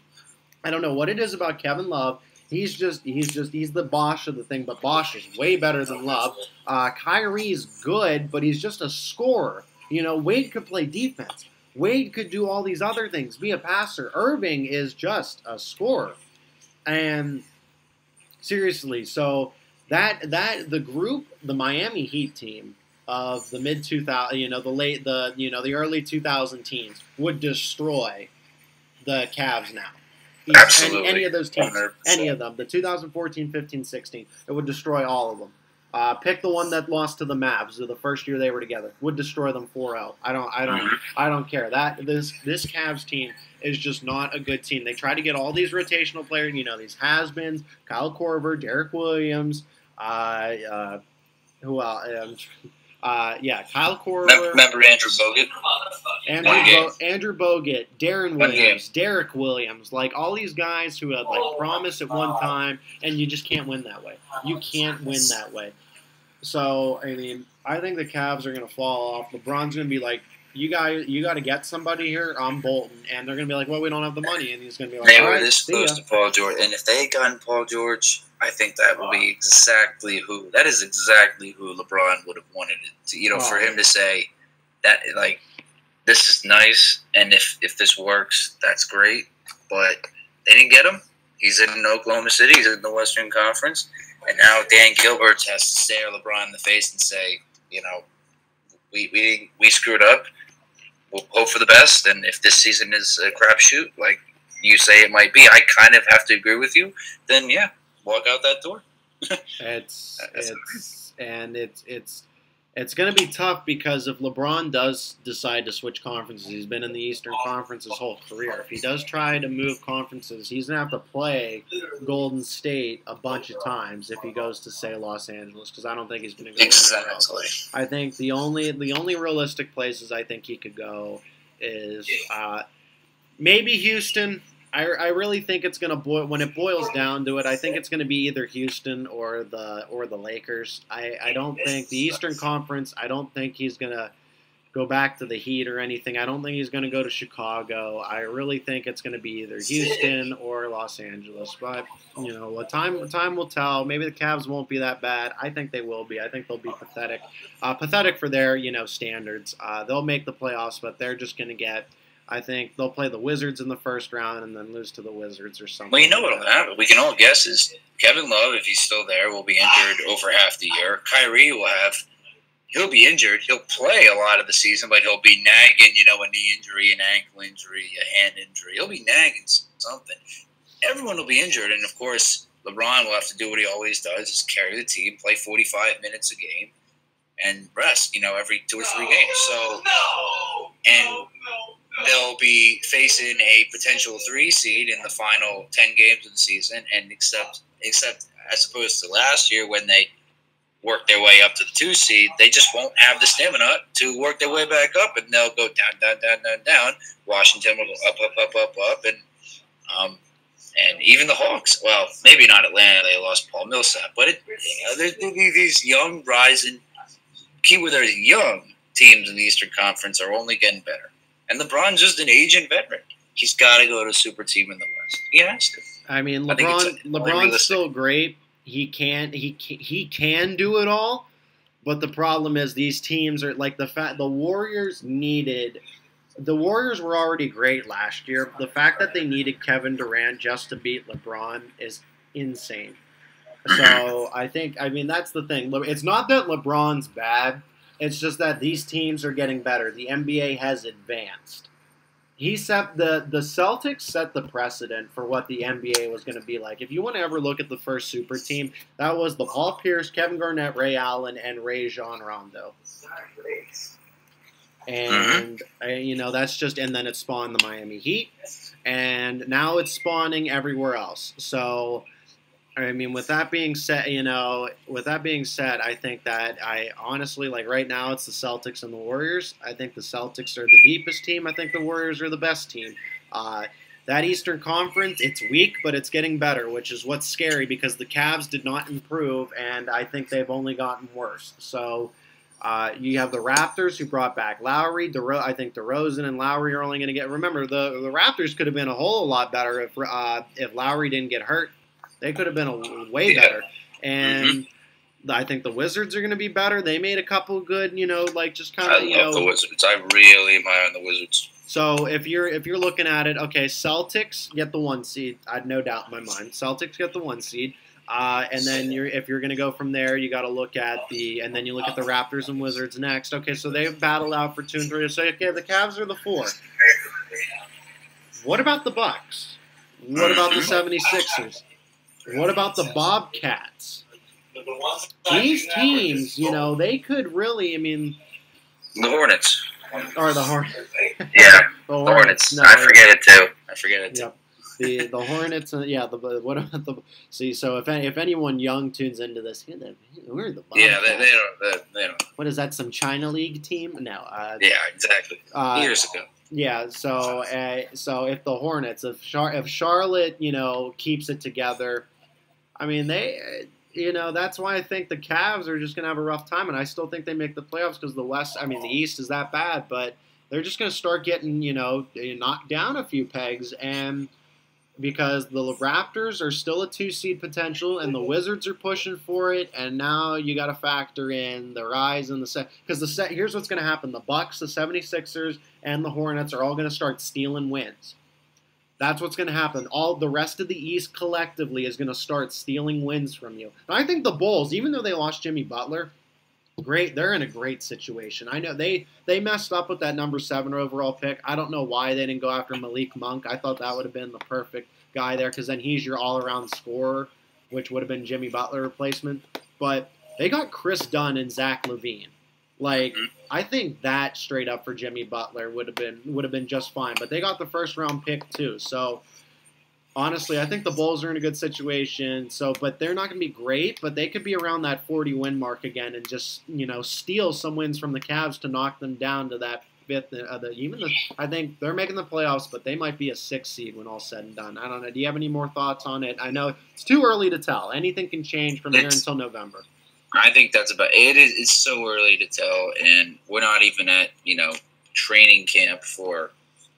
I don't know what it is about Kevin Love. He's the Bosch of the thing, but Bosch is way better than Love. Kyrie's good, but he's just a scorer. You know, Wade could play defense. Wade could do all these other things, be a passer. Irving is just a scorer. And seriously, so that the group, the Miami Heat team of the mid 2000, the early 2000 teens would destroy the Cavs now.
Absolutely.
Any of those teams,
100%.
any of them, the 2014, 15, 16, it would destroy all of them. Pick the one that lost to the Mavs the first year they were together. Would destroy them 4-0. I don't care. This Cavs team is just not a good team. They try to get all these rotational players, these has-beens, Kyle Korver, Derek Williams, who else? Kyle Korver.
Remember Andrew Bogut?
Andrew Bogut, Darren Williams, Derek Williams, like all these guys who had promise at one time, and you just can't win that way. You can't win that way. So I think the Cavs are going to fall off. LeBron's going to be like, you got to get somebody here. I'm Bolton, and they're going to be like, well, we don't have the money, and he's going to be like,
they
all
were
right,
this close to Paul George, and if they had gotten Paul George, I think that will be exactly who LeBron would have wanted it to. For him to say that, this is nice, and if this works, that's great. But they didn't get him. He's in Oklahoma City. He's in the Western Conference, and now Dan Gilbert has to stare LeBron in the face and say, we screwed up. We'll hope for the best, and if this season is a crapshoot, like you say it might be, I kind of have to agree with you. Then walk out that door.
It's going to be tough because if LeBron does decide to switch conferences, he's been in the Eastern Conference his whole career. If he does try to move conferences, he's going to have to play Golden State a bunch of times if he goes to, say, Los Angeles, because I don't think he's going to go anywhere else. I think the only realistic places I think he could go is maybe Houston. I really think it's going to boil when it boils down to it. I think it's going to be either Houston or the Lakers. I don't think the Eastern Conference. I don't think he's going to go back to the Heat or anything. I don't think he's going to go to Chicago. I really think it's going to be either Houston or Los Angeles. But time will tell. Maybe the Cavs won't be that bad. I think they will be. I think they'll be pathetic. Pathetic for their standards. They'll make the playoffs, but they're just going to get. I think they'll play the Wizards in the first round and then lose to the Wizards or something.
Well, you know what'll happen? We can all guess is Kevin Love, if he's still there, will be injured over half the year. Kyrie he'll be injured. He'll play a lot of the season, but he'll be nagging, a knee injury, an ankle injury, a hand injury. He'll be nagging something. Everyone will be injured, and of course, LeBron will have to do what he always does: is carry the team, play 45 minutes a game, and rest. Every 2 or 3 games. They'll be facing a potential 3 seed in the final 10 games of the season, and except as opposed to last year when they worked their way up to the 2 seed, they just won't have the stamina to work their way back up, and they'll go down. Washington will go up, and even the Hawks. Well, maybe not Atlanta; they lost Paul Millsap, but there's these young rising, keyword there is young teams in the Eastern Conference are only getting better. And LeBron's just an aging veteran. He's got to go to a super team in the West. He has to.
I mean, LeBron's still great. He can do it all, but the problem is these teams are like the Warriors were already great last year. The fact that they needed Kevin Durant just to beat LeBron is insane. So I mean that's the thing. It's not that LeBron's bad. It's just that these teams are getting better. The NBA has advanced. The Celtics set the precedent for what the NBA was going to be like. If you want to ever look at the first super team, that was the Paul Pierce, Kevin Garnett, Ray Allen, and Rajon Rondo. And that's just, and then it spawned the Miami Heat, and now it's spawning everywhere else. So I mean, with that being said, I think that I honestly, like right now, it's the Celtics and the Warriors. I think the Celtics are the deepest team. I think the Warriors are the best team. Uh, that Eastern Conference, it's weak, but it's getting better, which is what's scary because the Cavs did not improve, and I think they've only gotten worse. So you have the Raptors who brought back Lowry. I think DeRozan and Lowry are only going to get. Remember, the Raptors could have been a whole lot better if Lowry didn't get hurt. They could have been way better. And I think the Wizards are going to be better. They made a couple good, just kind of,
I love the Wizards. I really admire the Wizards.
So if you're looking at it, okay, Celtics get the 1 seed. I have no doubt in my mind. Celtics get the 1 seed. And then if you're going to go from there, you got to look at and then you look at the Raptors and Wizards next. Okay, so they battle out for 2 and 3. So okay, the Cavs are the 4. What about the Bucks? What about the 76ers? What about the Bobcats? These teams, they could really,
The Hornets.
Or the Hornets.
Yeah, the Hornets. No, I forget it too.
Yep. The Hornets, what about the? See, so if anyone young tunes into this, who are the Bobcats?
Yeah, they don't.
What is that? Some China League team? No.
Yeah, exactly. Years ago.
Yeah, so if the Hornets, if Charlotte, keeps it together, I mean that's why I think the Cavs are just gonna have a rough time, and I still think they make the playoffs because the East is that bad, but they're just gonna start getting knocked down a few pegs, and because the Raptors are still a 2 seed potential, and the Wizards are pushing for it, and now you got to factor in the rise in because here's what's going to happen: the Bucks, the 76ers, and the Hornets are all going to start stealing wins. That's what's going to happen. All the rest of the East collectively is going to start stealing wins from you. And I think the Bulls, even though they lost Jimmy Butler, they're in a great situation. I know they messed up with that number 7 overall pick. I don't know why they didn't go after Malik Monk. I thought that would have been the perfect guy there because then he's your all-around scorer, which would have been Jimmy Butler replacement. But they got Chris Dunn and Zach LaVine. I think that straight up for Jimmy Butler would have been just fine. But they got the first-round pick too. So honestly, I think the Bulls are in a good situation. But they're not going to be great, but they could be around that 40-win mark again and just, steal some wins from the Cavs to knock them down to that 5th. I think they're making the playoffs, but they might be a 6th seed when all's said and done. I don't know. Do you have any more thoughts on it? I know it's too early to tell. Anything can change from here until November.
I think that's about it. It's so early to tell, and we're not even at, training camp for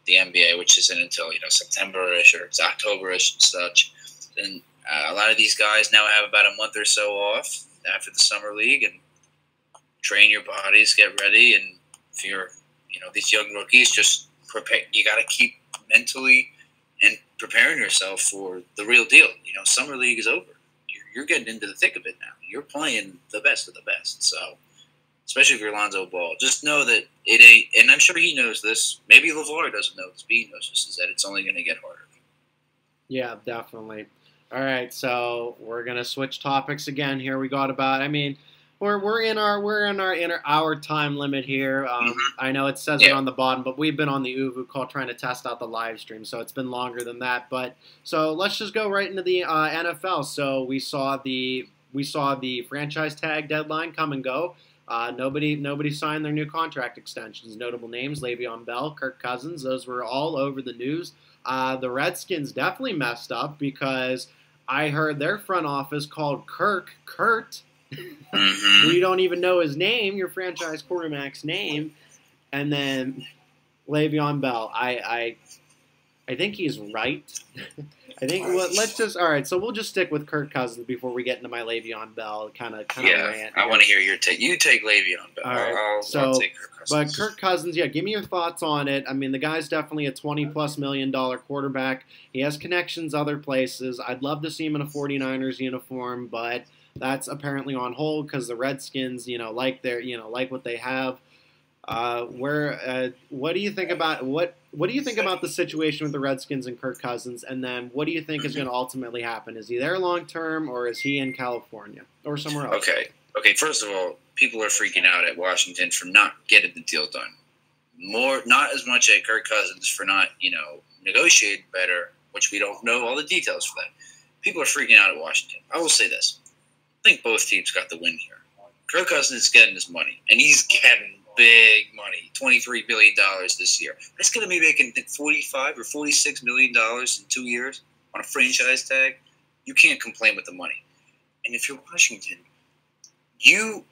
the NBA, which isn't until September-ish or it's October-ish and such. And a lot of these guys now have about a month or so off after the summer league, and train your bodies, get ready. And if you're these young rookies, just prepare. You got to keep mentally and preparing yourself for the real deal. Summer league is over. You're getting into the thick of it now. You're playing the best of the best. So, especially if you're Lonzo Ball, just know that it ain't. And I'm sure he knows this. Maybe LeVar doesn't know this, but he knows this. Is that it's only going to get harder. Yeah,
definitely. All right, so we're gonna switch topics again here. We got about. We're in our time limit here. I know it says it on the bottom, but we've been on the OoVoo call trying to test out the live stream, so it's been longer than that. But so let's just go right into the NFL. So we saw the franchise tag deadline come and go. Nobody signed their new contract extensions. Notable names: Le'Veon Bell, Kirk Cousins. Those were all over the news. The Redskins definitely messed up because I heard their front office called Kurt. You don't even know his name, your franchise quarterback's name, and then Le'Veon Bell. I think he's right. I think let's just all right. So we'll just stick with Kirk Cousins before we get into my Le'Veon Bell kind of rant.
I want to hear your take. You take Le'Veon Bell.
All right. I'll take Kirk Cousins. But Kirk Cousins, give me your thoughts on it. I mean, the guy's definitely a $20+ million quarterback. He has connections other places. I'd love to see him in a 49ers uniform, but that's apparently on hold because the Redskins, like what they have. What do you think about what do you think about the situation with the Redskins and Kirk Cousins? And then what do you think is going to ultimately happen? Is he there long term, or is he in California or somewhere else?
Okay. First of all, people are freaking out at Washington for not getting the deal done. Not as much at Kirk Cousins for not negotiating better, which we don't know all the details for that. people are freaking out at Washington. I will say this. I think both teams got the win here. Kirk Cousins is getting his money, and he's getting big money, $23 billion this year. That's going to be making $45 or $46 million in 2 years on a franchise tag. You can't complain with the money. And if you're Washington, you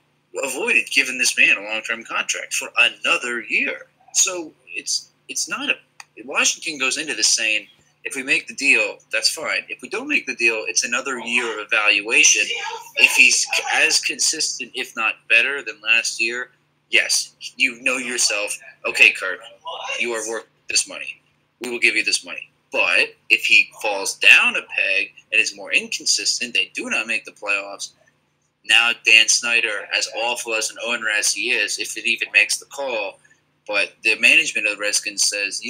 avoided giving this man a long-term contract for another year. So it's not a – Washington goes into this saying, if we make the deal, that's fine. If we don't make the deal, it's another year of evaluation. If he's as consistent, if not better than last year, yes, you know yourself, okay, Kirk, you are worth this money. We will give you this money. But if he falls down a peg and is more inconsistent, they do not make the playoffs. Now Dan Snyder, as awful as an owner as he is, if it even makes the call, but the management of the Redskins says,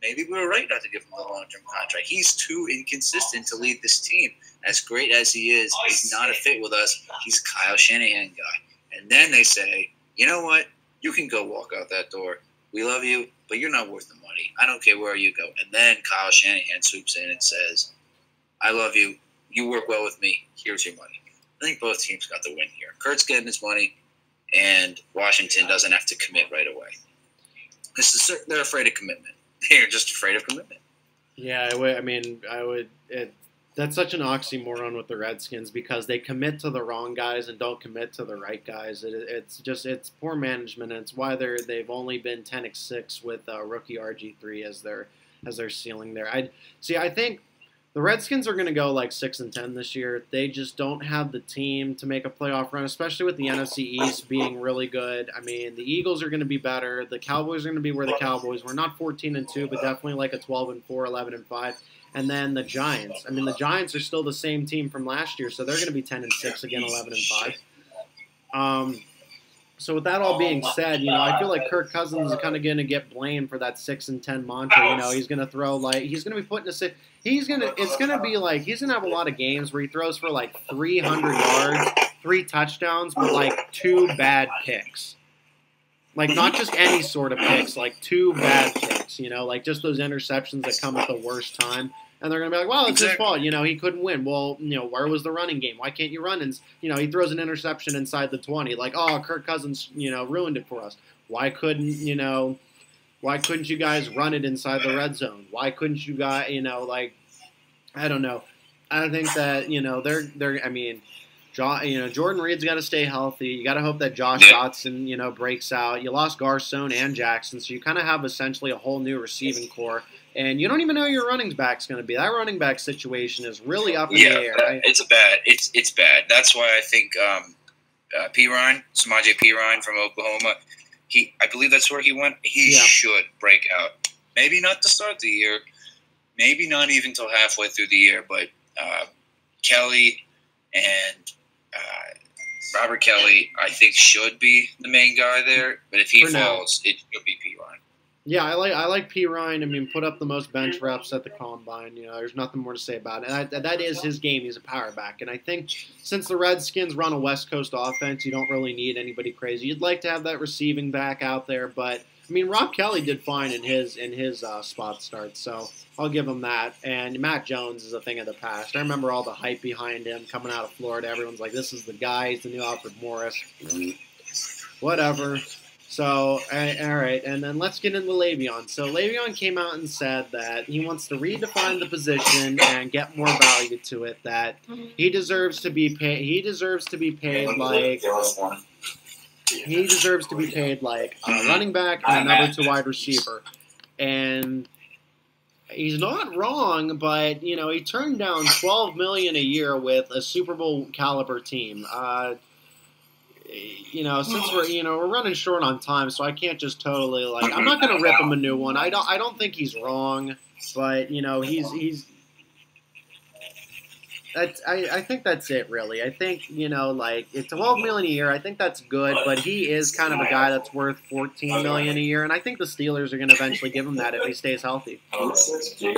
maybe we were right not to give him a long-term contract. He's too inconsistent to lead this team. As great as he is, he's not a fit with us. He's a Kyle Shanahan guy. And then they say, you know what? You can go walk out that door. We love you, but you're not worth the money. I don't care where you go. And then Kyle Shanahan swoops in and says, I love you. You work well with me. Here's your money. I think both teams got the win here. Kurt's getting his money, and Washington doesn't have to commit right away. They're afraid of commitment. They're just afraid of commitment.
Yeah, I would. That's such an oxymoron with the Redskins because they commit to the wrong guys and don't commit to the right guys. It's poor management, and it's why they've only been 10-6 with rookie RG3 as their ceiling there. I think the Redskins are going to go like 6-10 this year. They just don't have the team to make a playoff run, especially with the NFC East being really good. I mean, the Eagles are going to be better. The Cowboys are going to be where the Cowboys were. Not 14-2, but definitely like a 12-4, 11-5. And then the Giants. I mean, the Giants are still the same team from last year, so they're going to be 10-6 again, 11-5. So with that all being said, I feel like Kirk Cousins is kind of going to get blamed for that 6-10 mantra. He's going to throw he's going to be put in a he's going to have a lot of games where he throws for like 300 yards, 3 touchdowns, but like 2 bad picks. Like not just any sort of picks, like 2 bad picks. Like just those interceptions that come at the worst time. And they're going to be like, well, it's his fault. He couldn't win. Well, where was the running game? Why can't you run? And, he throws an interception inside the 20. Like, oh, Kirk Cousins, ruined it for us. Why couldn't you guys run it inside the red zone? Why couldn't you guys, I don't know. I think that, Jordan Reed's got to stay healthy. You got to hope that Josh Dotson, breaks out. You lost Garcon and Jackson, so you kind of have essentially a whole new receiving core. And you don't even know who your running back's going to be. That running back situation is really up in the air.
It's bad. That's why I think Samaje Perine from Oklahoma, I believe that's where he went. He should break out. Maybe not to start the year. Maybe not even till halfway through the year. But Kelly and Robert Kelly, I think, should be the main guy there. But if he falls, it should be Perine.
Yeah, I like Perine. Put up the most bench reps at the combine. There's nothing more to say about it. And that is his game. He's a power back. And I think since the Redskins run a West Coast offense, you don't really need anybody crazy. You'd like to have that receiving back out there, but Rob Kelly did fine in his spot start, so I'll give him that. And Matt Jones is a thing of the past. I remember all the hype behind him coming out of Florida. Everyone's like, "This is the guy. He's the new Alfred Morris." Whatever. So, all right, and then let's get into Le'Veon. So Le'Veon came out and said that he wants to redefine the position and get more value to it. That he deserves to be paid. He deserves to be paid like a running back and a number 2 wide receiver. And he's not wrong, but he turned down $12 million a year with a Super Bowl caliber team. Since we're running short on time, so I can't just totally I'm not gonna rip him a new one. I don't think he's wrong, but he's I think that's it really. I think it's $12 million a year. I think that's good, but he is kind of a guy that's worth $14 million a year, and I think the Steelers are gonna eventually give him that if he stays healthy.
Because the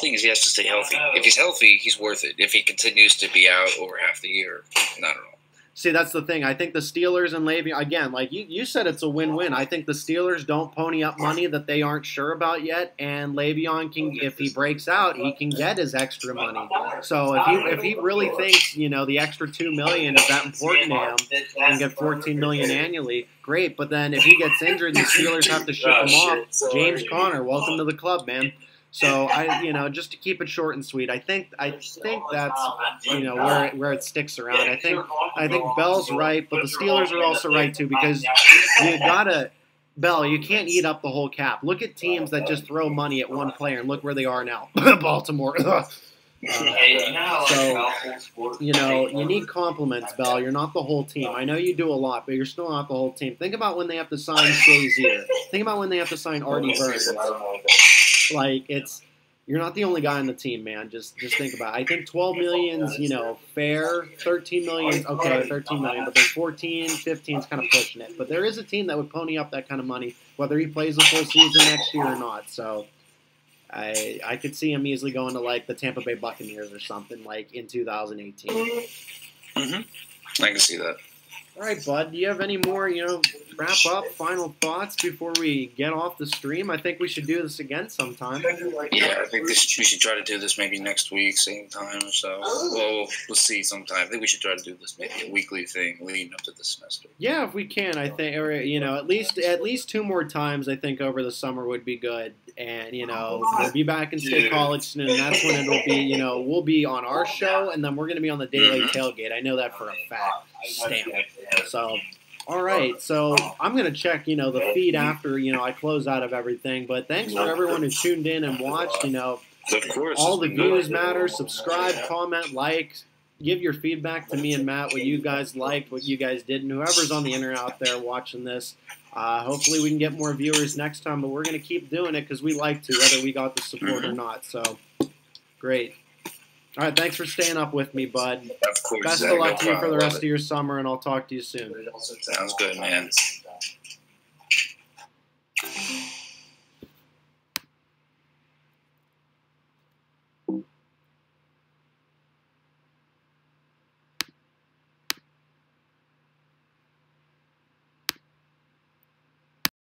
thing is, he has to stay healthy. If he's healthy, he's worth it. If he continues to be out over half the year, not at all.
See, that's the thing. I think the Steelers and Le'Veon, again, like you said, it's a win-win. I think the Steelers don't pony up money that they aren't sure about yet, and Le'Veon can, if he breaks out, he can get his extra money. So if he really thinks, the extra $2 million is that important to him and get $14 million annually, great. But then if he gets injured, the Steelers have to ship him off. James Conner, welcome to the club, man. So just to keep it short and sweet, I think that's where it sticks around. I think Bell's right, but the Steelers are also right too, because you can't eat up the whole cap. Look at teams that just throw money at one player, and look where they are now. Baltimore. You need compliments, Bell. You're not the whole team. I know you do a lot, but you're still not the whole team. Think about when they have to sign Shazier. Think about when they have to sign Artie Burns. You're not the only guy on the team, man. Just think about it. I think 12 million's, fair. 13 million, okay, 13 million, but then 14, 15 is kind of pushing it. But there is a team that would pony up that kind of money, whether he plays a full season next year or not. So I could see him easily going to the Tampa Bay Buccaneers or something in 2018.
Mm-hmm. I can see that.
All right, bud. Do you have any more, wrap up, final thoughts before we get off the stream? I think we should do this again sometime.
Yeah, I think we should try to do this maybe next week, same time or so. Well, we'll see sometime. I think we should try to do this maybe a weekly thing leading up to the semester.
Yeah, if we can, I think, or, at least 2 more times, I think, over the summer would be good. And, we'll be back in State College soon. That's when it'll be, we'll be on our show, and then we're going to be on the Daily Tailgate. I know that for a fact. Stamp. So, all right. So I'm going to check, the feed after, I close out of everything. But thanks for everyone who tuned in and watched.
Of course.
All the views matter. Subscribe, comment, like. Give your feedback to me and Matt, what you guys liked, what you guys didn't. Whoever's on the internet out there watching this, hopefully we can get more viewers next time. But we're going to keep doing it because we like to, whether we got the support or not. So, great. All right, thanks for staying up with me, bud.
Of course.
Best of luck to you for the rest of your summer, and I'll talk to you soon.
Sounds good, man.